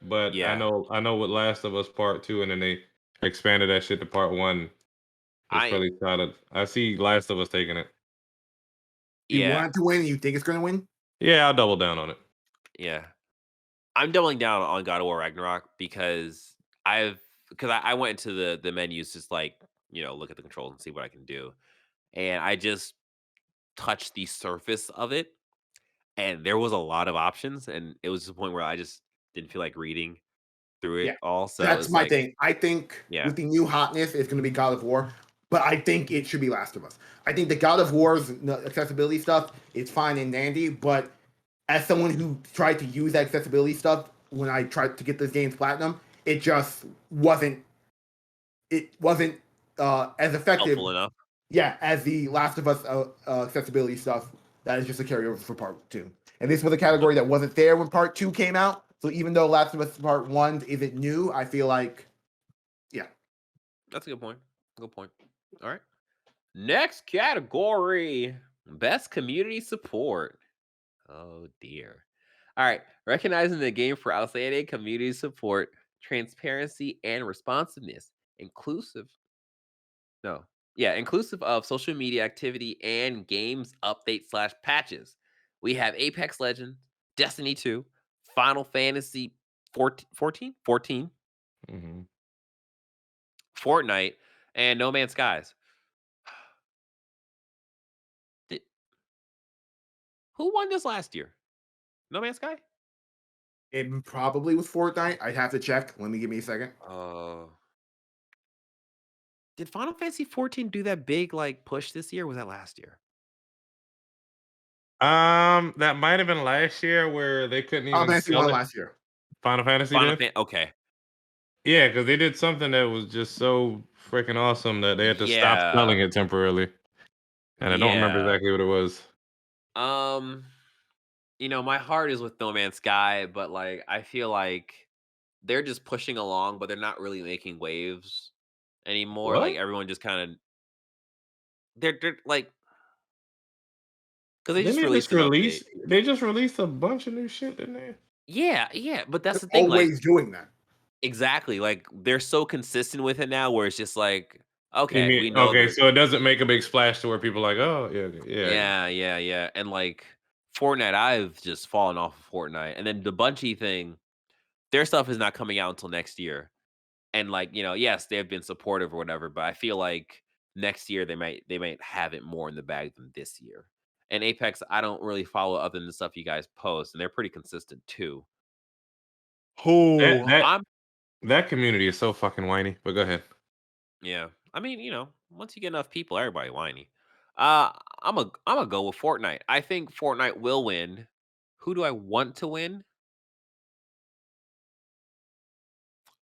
but I yeah. know I know with Last of Us Part 2 and then they expanded that shit to Part 1. It's I really solid. I see Last of Us taking it. You yeah, want it to win, and you think it's going to win? Yeah, I'll double down on it. yeah. I'm doubling down on God of War Ragnarok because I went into the menus just like, look at the controls and see what I can do. And I just touched the surface of it, and there was a lot of options, and it was to the point where I just didn't feel like reading through Yeah, it all. So that's it's my like, thing. I think yeah, with the new hotness, it's going to be God of War, but I think it should be Last of Us. I think the God of War's accessibility stuff is fine and dandy, but as someone who tried to use that accessibility stuff when I tried to get this game's platinum, it just wasn't. It wasn't as effective, helpful enough. yeah, as the Last of Us accessibility stuff. That is just a carryover for Part Two, and this was a Yep, category that wasn't there when Part Two came out. So even though Last of Us Part One isn't new, I feel like, yeah, that's a good point. Good point. All right. Next category: best community support. Oh dear. All right. Recognizing the game for outstanding community support, transparency, and responsiveness, inclusive. No. Yeah, inclusive of social media activity and games updates slash patches. We have Apex Legends, Destiny 2, Final Fantasy 14, Mhm. Fortnite, and No Man's Skies. Did, who won this last year? No Man's Sky? it probably was Fortnite. I'd have to check. Let me give me a second. Uh, did Final Fantasy 14 do that big like push this year? Or was that last year? That might have been last year where they couldn't Final even Fantasy sell won it. last year. Final Fantasy Final did? Fan. Okay. Yeah, because they did something that was just so freaking awesome that they had to stop Yeah. selling it temporarily. And I don't remember Yeah. exactly what it was. Um, my heart is with No Man's Sky, but like I feel like they're just pushing along, but they're not really making waves anymore. Like What? everyone just kind of they're like because they Didn't just they released just an update. release they just released a bunch of new shit, didn't they? Yeah, yeah, but that's They're the thing. Like always doing that. exactly, like they're so consistent with it now, where it's just like, You okay, mean we know okay, they're so it doesn't make a big splash to where people are like, oh yeah, yeah, I get yeah, yeah, yeah, and like Fortnite, I've just fallen off of Fortnite, and then the Bungie thing, their stuff is not coming out until next year. And like, yes, they have been supportive or whatever, but I feel like next year they might have it more in the bag than this year. And Apex, I don't really follow other than the stuff you guys post, and they're pretty consistent too. that Oh, that I'm that community is so fucking whiny. But go ahead. yeah. I mean, once you get enough people, everybody whiny. Uh, I'm a go with Fortnite. I think Fortnite will win. Who do I want to win?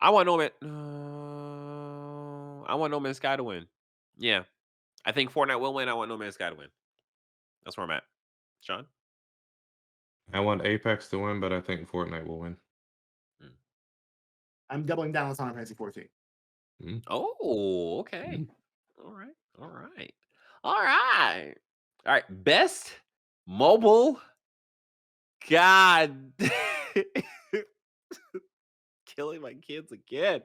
I want No Man. I want No Man's Sky to win. Yeah, I think Fortnite will win. I want No Man's Sky to win. That's where I'm at. Sean? I want Apex to win, but I think Fortnite will win. Mm. I'm doubling down on Final Fantasy 14. Mm, Oh, okay. mm. All right. All right. All right. All right. Best mobile. God. Killing my kids again.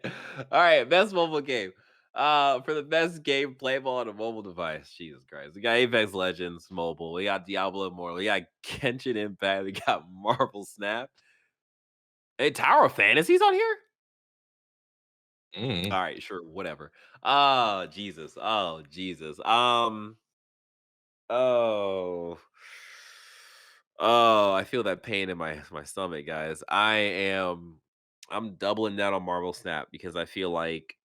All right. Best mobile game. For the best game playable on a mobile device. Jesus Christ. We got Apex Legends mobile. We got Diablo Immortal. We got Genshin Impact. We got Marvel Snap. Hey, Tower of Fantasy's on here? Mm. All right, sure, whatever. Oh, Jesus. Oh, Jesus. Oh. Oh, I feel that pain in my stomach, guys. I am I'm doubling down on Marvel Snap because I feel like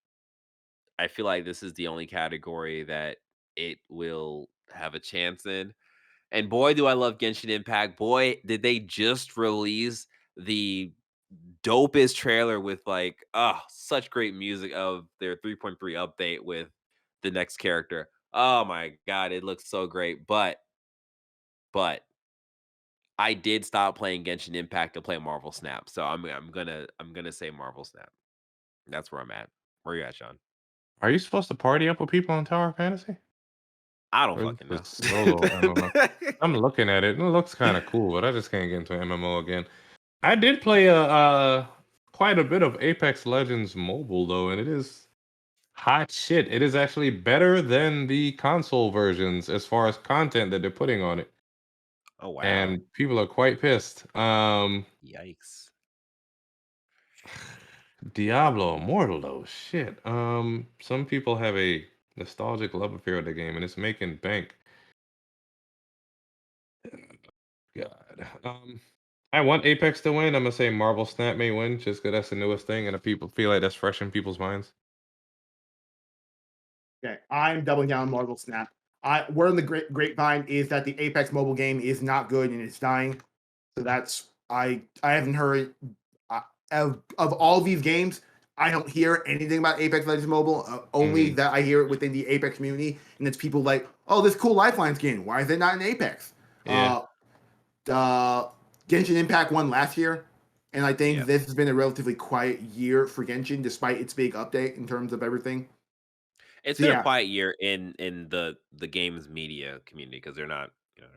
this is the only category that it will have a chance in. And boy, do I love Genshin Impact. Boy, did they just release the dopest trailer with like, oh, such great music of their 3.3 update with the next character. Oh my god, it looks so great. But I did stop playing Genshin Impact to play Marvel Snap. So I'm gonna say Marvel Snap. That's where I'm at. Where you at, Sean? Are you supposed to party up with people in Tower of Fantasy? I don't Or is fucking this know. a solo MMO? I'm looking at it, and it looks kind of cool, but I just can't get into MMO again. I did play quite a bit of Apex Legends Mobile though, and it is hot shit. It is actually better than the console versions as far as content that they're putting on it, Oh wow. and people are quite pissed. Yikes. Diablo Immortal though, shit. Some people have a nostalgic love affair with the game, and it's making bank. God. I want Apex to win. I'm gonna say Marvel Snap may win just because that's the newest thing, and the people feel like that's fresh in people's minds. Okay, I'm doubling down on Marvel Snap. Word in the grapevine is that the Apex mobile game is not good and it's dying. So that's I haven't heard of all these games. I don't hear anything about Apex Legends Mobile. Only Mm, that I hear it within the Apex community, and it's people like, "Oh, this cool Lifeline skin. Why is it not in Apex?" yeah. Uh, Genshin Impact won last year, and I think Yeah. this has been a relatively quiet year for Genshin, despite its big update in terms of everything. It's So been a yeah, quiet year in the games media community because they're not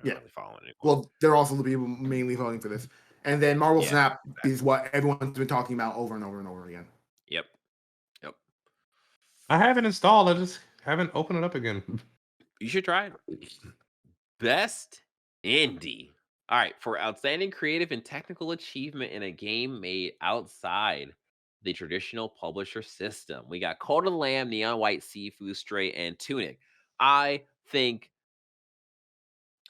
yeah. really following anymore. Well, they're also the people mainly voting for this. And then Marvel Yeah. Snap is Exactly. what everyone's been talking about over and over and over again. Yep. Yep. I have it installed. I just haven't opened it up again. You should try it. Best indie. All right, for outstanding creative and technical achievement in a game made outside the traditional publisher system, we got Cult of the Lamb, Neon White, Seafood, Stray, and Tunic. I think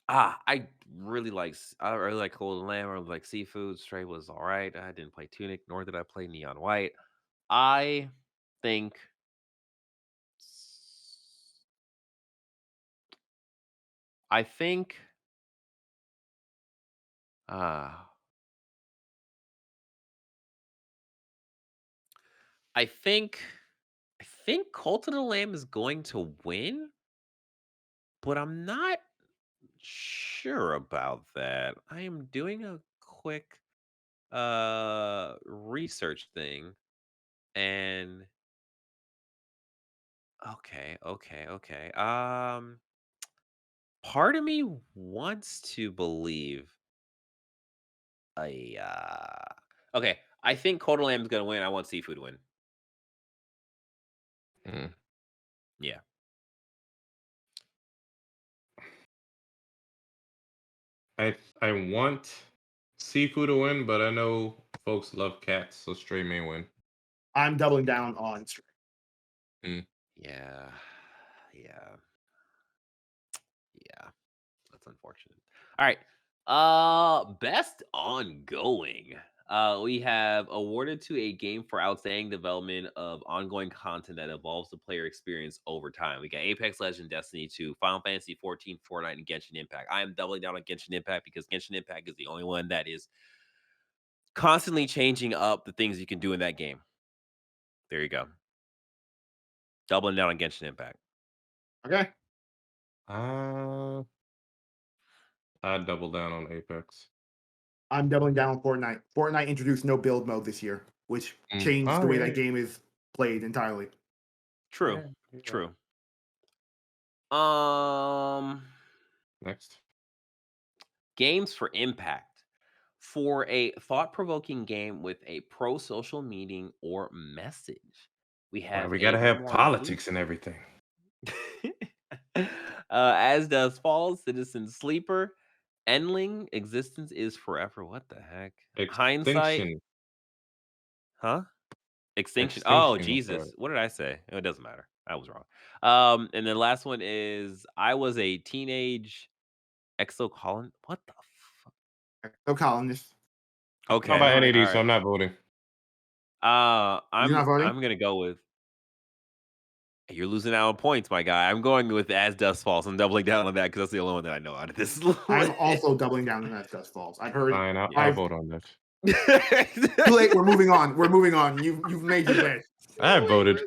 I really like Cult of the Lamb. I really like Seafood. Stray was all right. I didn't play Tunic, nor did I play Neon White. I think I think uh I think I think Cult of the Lamb is going to win, but I'm not sure about that. I am doing a quick research thing, and okay. Part of me wants to believe a okay, I think Cult of the Lamb is going to win. I want Seafood to win. Mm. Yeah. I want Seafood to win, but I know folks love cats, so Stray may win. I'm doubling down on Stray. Mm. Yeah. Yeah. Yeah. That's unfortunate. All right. Best ongoing. We have awarded to a game for outstanding development of ongoing content that evolves the player experience over time. We got Apex Legends, Destiny 2, Final Fantasy 14, Fortnite, and Genshin Impact. I am doubling down on Genshin Impact because Genshin Impact is the only one that is constantly changing up the things you can do in that game. There you go. Doubling down on Genshin Impact. Okay, Uh, I'd double down on Apex. I'm doubling down on Fortnite. Fortnite introduced no build mode this year, which Mm. changed Oh the way yeah, that game is played entirely. True. yeah, yeah. True. Um Next. Games for impact. For a thought provoking game with a pro social meaning or message, we Why have we gotta have Evermore Blue. politics and everything? As does Fall, Citizen Sleeper, Endling, Existence is Forever. What the heck? Hindsight, Extinction. huh? Extinction. Oh, Extinction. Sorry. Jesus. What did I say? It doesn't matter. I was wrong. And the last one is I was a teenage exocolon. What the fuck? So colonists. Not Okay. by any of All these, so right. I'm not voting. You're not voting? I'm gonna go with you're losing out on points, my guy. I'm going with As Dust Falls. I'm doubling down on that because that's the only one that I know out of this I'm list. also doubling down on that Dust Falls. I've heard. Fine, I'll I've vote on this. too late. We're moving on. We're moving on. You've made your bed. I voted.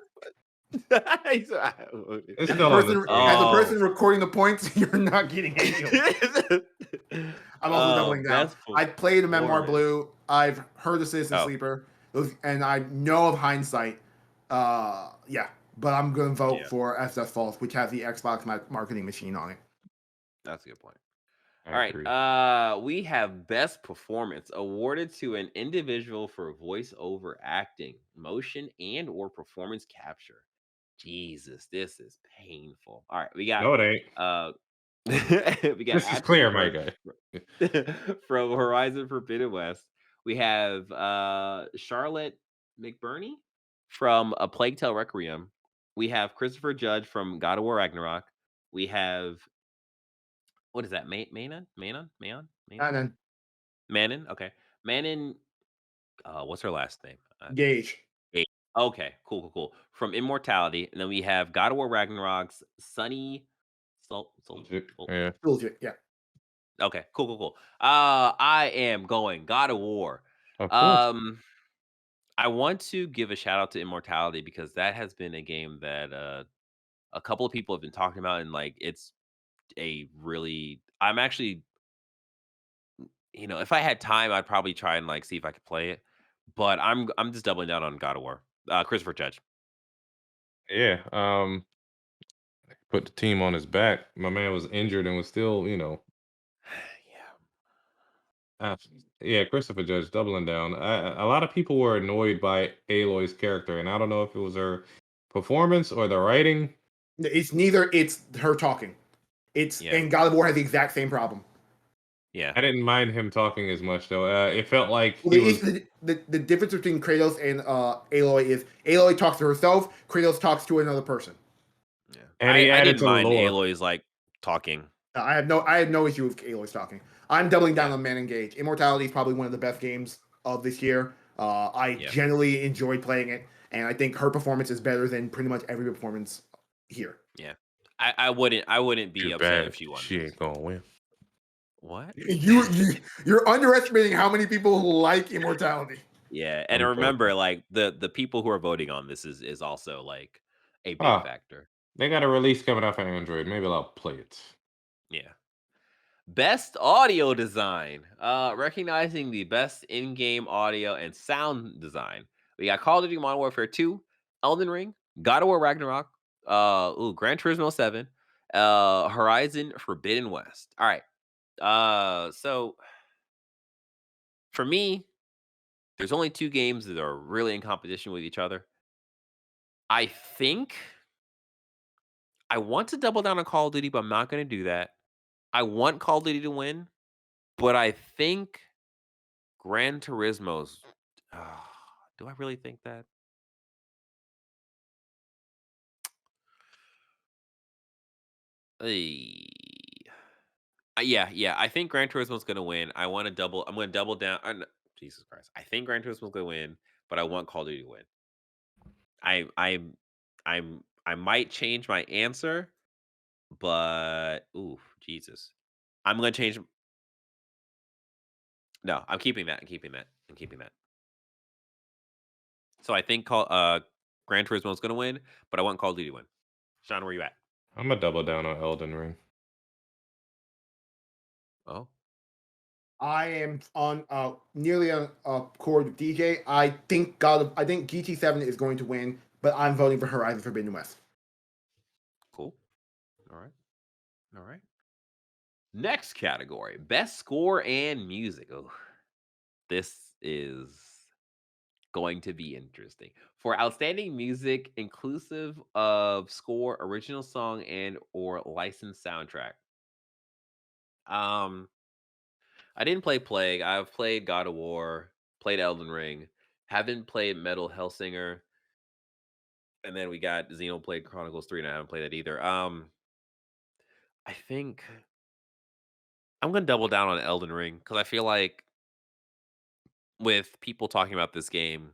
It's As a still on the person, screen. as a Oh. person recording the points, you're not getting any of it. I'm also doubling down. Best I played a Memoir performance. Blue. I've heard of Citizen Oh, Sleeper, and I know of Hindsight. Yeah, but I'm gonna vote yeah, for SS Falls, which has the Xbox marketing machine on it. that's a good point. I All right. agree. We have best performance awarded to an individual for voiceover acting, motion, and or performance capture. Jesus, this is painful. All right, we got No, it ain't. uh we got This is clear, Absolute my Burst guy. from Horizon Forbidden West. We have Charlotte McBurney from A Plague Tale Requiem. We have Christopher Judge from God of War Ragnarok. We have what is that? And then Manon. Okay, Manon. What's her last name? Gage. Kate. Okay, cool, cool, cool. From Immortality, and then we have God of War Ragnarok's Sunny. Sol. Yeah, Bullshit. Yeah. Okay, cool, cool, cool. I am going God of War. of course. Um, I want to give a shout out to Immortality because that has been a game that a couple of people have been talking about, and like it's a really. I'm actually, if I had time, I'd probably try and like see if I could play it. But I'm just doubling down on God of War. Christopher Judge. Yeah. Put the team on his back. My man was injured and was still, Yeah. uh, yeah, Christopher Judge doubling down. A lot of people were annoyed by Aloy's character, and I don't know if it was her performance or the writing. It's neither. It's her talking. It's Yeah. and God of War has the exact same problem. Yeah. I didn't mind him talking as much though. It felt like Well, he was. the difference between Kratos and Aloy is Aloy talks to herself. Kratos talks to another person. Yeah. And I he I added didn't to the mind lore. Aloy's like talking. I have no issue with Aloy's talking. I'm doubling down Yeah. on Man Engage. Immortality is probably one of the best games of this year. I Yeah. generally enjoyed playing it, and I think her performance is better than pretty much every performance here. Yeah. I wouldn't be Too upset bad if she won she this. ain't gonna win. What? You're underestimating how many people like Immortality. Yeah, and I'm remember, joking. like the people who are voting on this is also like a big Ah, factor. they got a release coming out for Android. Maybe I'll play it. Yeah. Best audio design. Recognizing the best in-game audio and sound design. We got Call of Duty Modern Warfare 2, Elden Ring, God of War Ragnarok, Gran Turismo 7, Horizon Forbidden West. All right. So for me, there's only two games that are really in competition with each other. I think I want to double down on Call of Duty, but I'm not going to do that. I want Call of Duty to win, but I think Gran Turismo's. Do I really think that? Eh, yeah, yeah. I think Gran Turismo's going to win. I want to double. I'm going to double down. No, Jesus Christ! I think Gran Turismo's going to win, but I want Call of Duty to win. I, I, I might change my answer, but ooh, Jesus. I'm gonna change. No, I'm keeping that. I'm keeping that. I'm keeping that. So I think Gran Turismo is gonna win, but I want Call of Duty to win. Sean, where you at? I'm gonna double down on Elden Ring. Oh, I am on nearly on chord with DJ. I think GT7 is going to win, but I'm voting for Horizon Forbidden West. cool. All right. All right. Next category: best score and music. Oh, this is going to be interesting. For outstanding music, inclusive of score, original song, and or licensed soundtrack. Um, I didn't play Plague. I've played God of War, played Elden Ring, haven't played Metal Hellsinger, and then we got Xenoblade Chronicles 3, and I haven't played that either. I think I'm gonna double down on Elden Ring because I feel like with people talking about this game,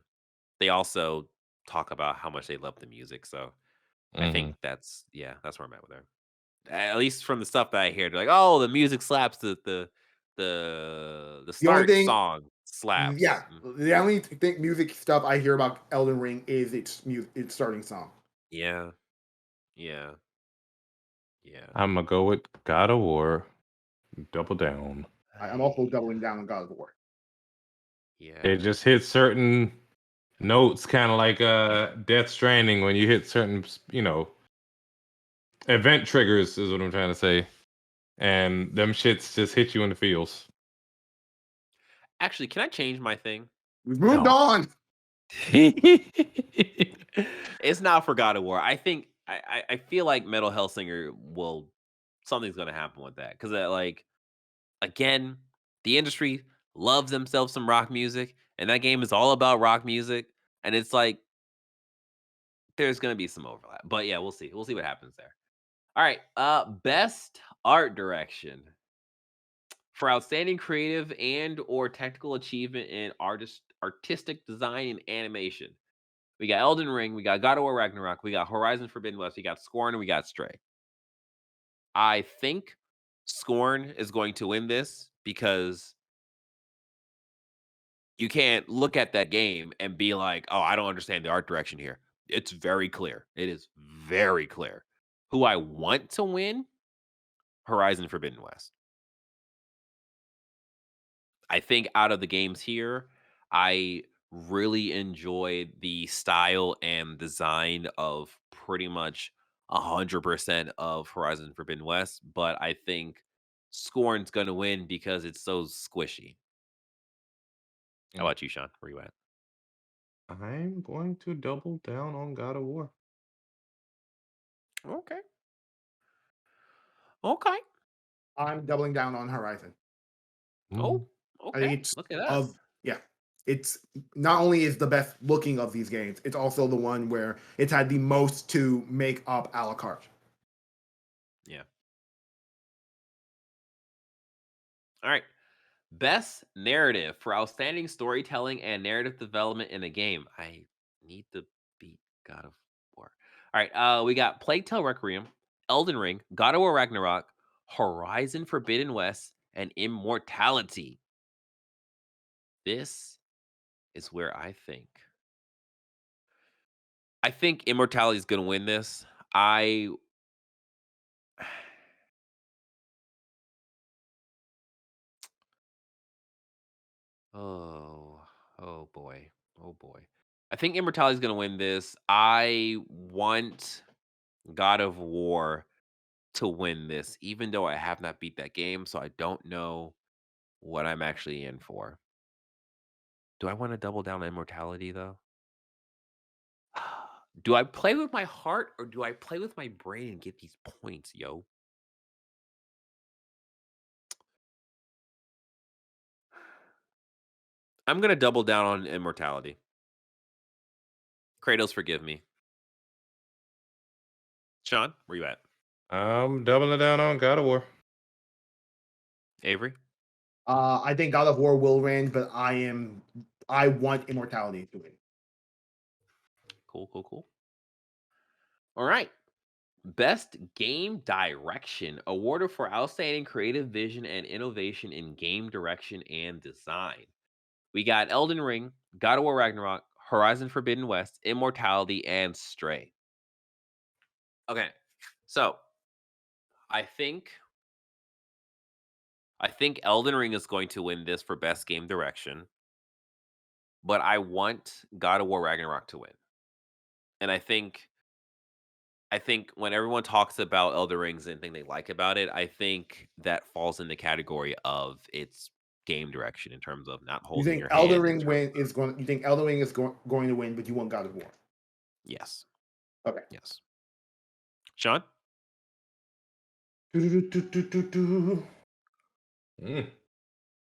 they also talk about how much they love the music. So I think Hmm. that's where I'm at with her. At least from the stuff that I hear, they're like, "Oh, the music slaps. The The only start thing, song yeah, slaps." the only thing music stuff I hear about Elden Ring is its starting song. Yeah, yeah, yeah, I'm gonna go with God of War. Double down. I'm also doubling down on God of War. It yeah. just hits certain notes, kind of like Death Stranding when you hit certain, event triggers is what I'm trying to say, and them shits just hit you in the feels. Actually, can I change my thing? We've moved No. on. It's not for God of War. I think I feel like Metal Hellsinger will something's gonna happen with that because like again, the industry loves themselves some rock music, and that game is all about rock music, and it's like there's gonna be some overlap. But yeah, we'll see. We'll see what happens there. All right, best art direction for outstanding creative and or technical achievement in artistic design and animation. We got Elden Ring, we got God of War Ragnarok, we got Horizon Forbidden West, we got Scorn, and we got Stray. I think Scorn is going to win this because you can't look at that game and be like, "Oh, I don't understand the art direction here." It's very clear. It is very clear. Who I want to win? Horizon Forbidden West. I think out of the games here, I really enjoy the style and design of pretty much 100% of Horizon Forbidden West, but I think Scorn's gonna win because it's so squishy. How Mm. about you, Sean? Where you at? I'm going to double down on God of War. Okay. Okay. I'm doubling down on Horizon. Oh, Mm. I okay. think it's Look at of us. yeah. It's not only is the best looking of these games, it's also the one where it's had the most to make up a la carte. Yeah. All right. Best narrative for outstanding storytelling and narrative development in a game. I need to beat God of War. All right, we got Plague Tale Requiem, Elden Ring, God of War Ragnarok, Horizon Forbidden West, and Immortality. This is where I think Immortality is going to win this. I oh oh boy oh boy. I think Immortality is going to win this. I want God of War to win this, even though I have not beat that game, so I don't know what I'm actually in for. Do I want to double down on immortality though? Do I play with my heart or do I play with my brain and get these points, yo? I'm gonna double down on immortality. Kratos, forgive me. Sean, where you at? I'm doubling down on God of War. Avery? I think God of War will win, but I want Immortality to win. Cool, cool, cool. All right. Best Game Direction, awarded for outstanding creative vision and innovation in game direction and design. We got Elden Ring, God of War Ragnarok, Horizon Forbidden West, Immortality, and Stray. Okay, so I think I think Elden Ring is going to win this for best game direction, but I want God of War Ragnarok to win. And I think when everyone talks about Elden Rings and thing they like about it, I think that falls in the category of its game direction in terms of not You holding think your Elden hand in Ring terms win of is going? You think Elden Ring is going to win, but you want God of War? yes, Okay. yes. Sean? Do-do-do-do-do-do. Mm.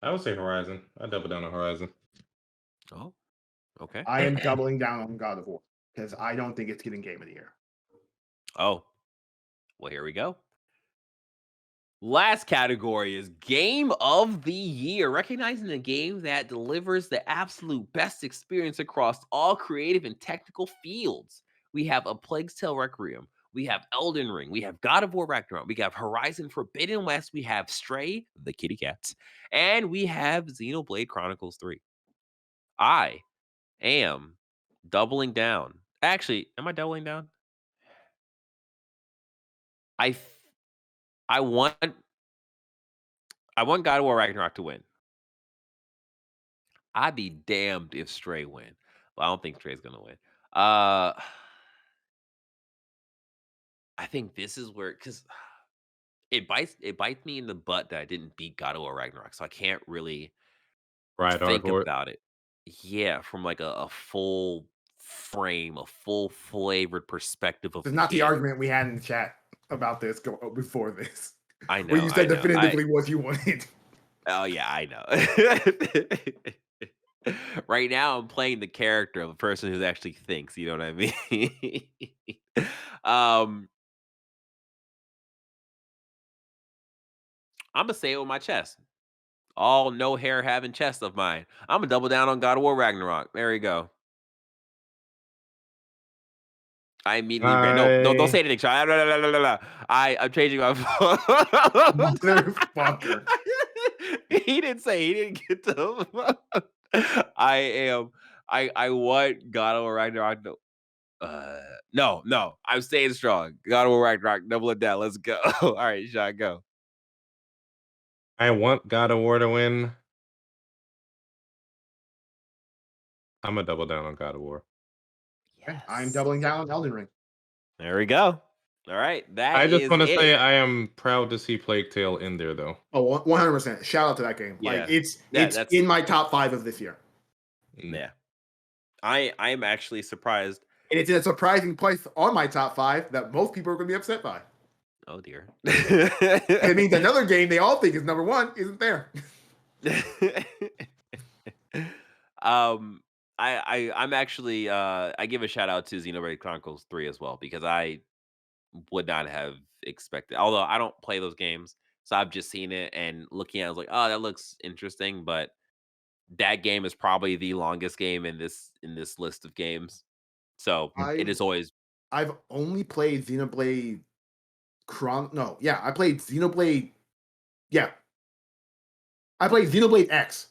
I would say Horizon. I double down on Horizon. Oh, okay. I am doubling down on God of War because I don't think it's getting Game of the Year. Oh, well, here we go. Last category is Game of the Year, recognizing the game that delivers the absolute best experience across all creative and technical fields. We have A Plague's Tale Requiem, we have Elden Ring, we have God of War Ragnarok, we have Horizon Forbidden West, we have Stray, the kitty cats, and we have Xenoblade Chronicles 3. I am doubling down. Actually, am I doubling down? I th- I want God of War Ragnarok to win. I'd be damned if Stray win. Well, I don't think Stray's gonna win. Uh, I think this is where because it bites me in the butt that I didn't beat God of War Ragnarok, so I can't really Right hard think for it. about it. Yeah, from like a full frame, a full flavored perspective of It's the not the game. argument we had in the chat about this before this, I where know, you I said know. definitively what you wanted. Oh yeah, I know. Right now, I'm playing the character of a person who actually thinks. You know what I mean? um, I'm gonna say it with my chest. All no hair having chest of mine. I'm gonna double down on God of War Ragnarok. There you go. I immediately ran. No, don't I say anything, Sean. I'm changing my phone. Motherfucker. He didn't say. He didn't get to. I am. I want God of War Ragnarok. No, no. I'm staying strong. God of War Ragnarok. Double it down. Let's go. All right, Sean, go. I want God of War to win. I'm gonna double down on God of War. I'm Yes. doubling down on Elden Ring. There we go. All right, that I just is want to it. say I am proud to see Plague Tale in there, though. Oh, 100%. Shout out to that game. Yeah. Like it's That's in my top 5 of this year. yeah. I'm actually surprised. And it's in a surprising place on my top 5 that most people are going to be upset by. Oh dear. It means another game they all think is number 1 isn't there. I'm actually I give a shout out to Xenoblade Chronicles 3 as well because I would not have expected. Although I don't play those games, so I've just seen it and looking at it, I was like, oh, that looks interesting. But that game is probably the longest game in this list of games. So it is always I've only played Xenoblade I played Xenoblade. Yeah, I played Xenoblade X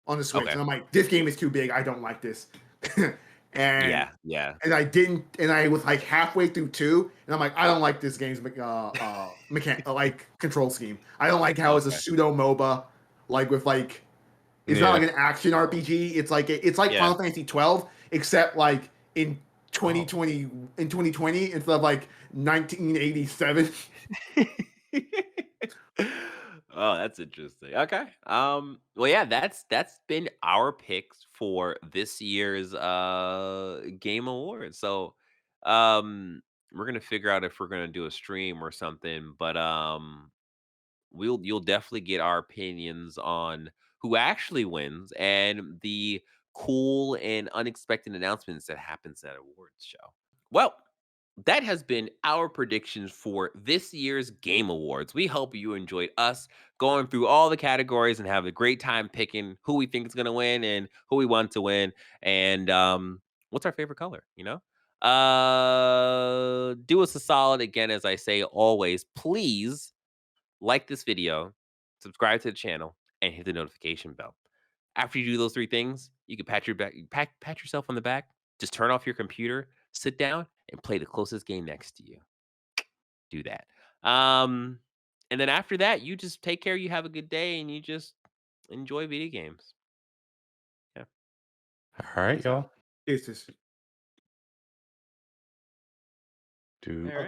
on the Switch, okay. and I'm like, this game is too big. I don't like this. and Yeah. and I didn't, and I was like halfway through 2, and I'm like, I don't like this game's like control scheme. I don't like how it's a Okay. pseudo MOBA, like with like it's not like an action RPG. It's like Final Fantasy 12, except like in 2020 instead of like 1987. Oh, that's interesting. Okay. Well, yeah, that's been our picks for this year's game awards. So, we're gonna figure out if we're gonna do a stream or something, but you'll definitely get our opinions on who actually wins and the cool and unexpected announcements that happens at awards show. Well, that has been our predictions for this year's Game Awards. We hope you enjoyed us going through all the categories and have a great time picking who we think is going to win and who we want to win and what's our favorite color, you know? Do us a solid again as I say always, please like this video, subscribe to the channel and hit the notification bell. After you do those three things, you can pat yourself on the back, just turn off your computer, sit down, and play the closest game next to you. Do that. And then after that, you just take care, you have a good day, and you just enjoy video games. Yeah. All right, y'all. It's just Doop, All right.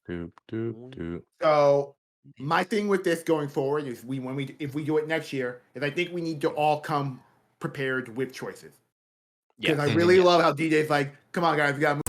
okay. doop. So my thing with this going forward is if we do it next year, is I think we need to all come prepared with choices. Because Yes. I really love how DJ's like, come on guys, we gotta move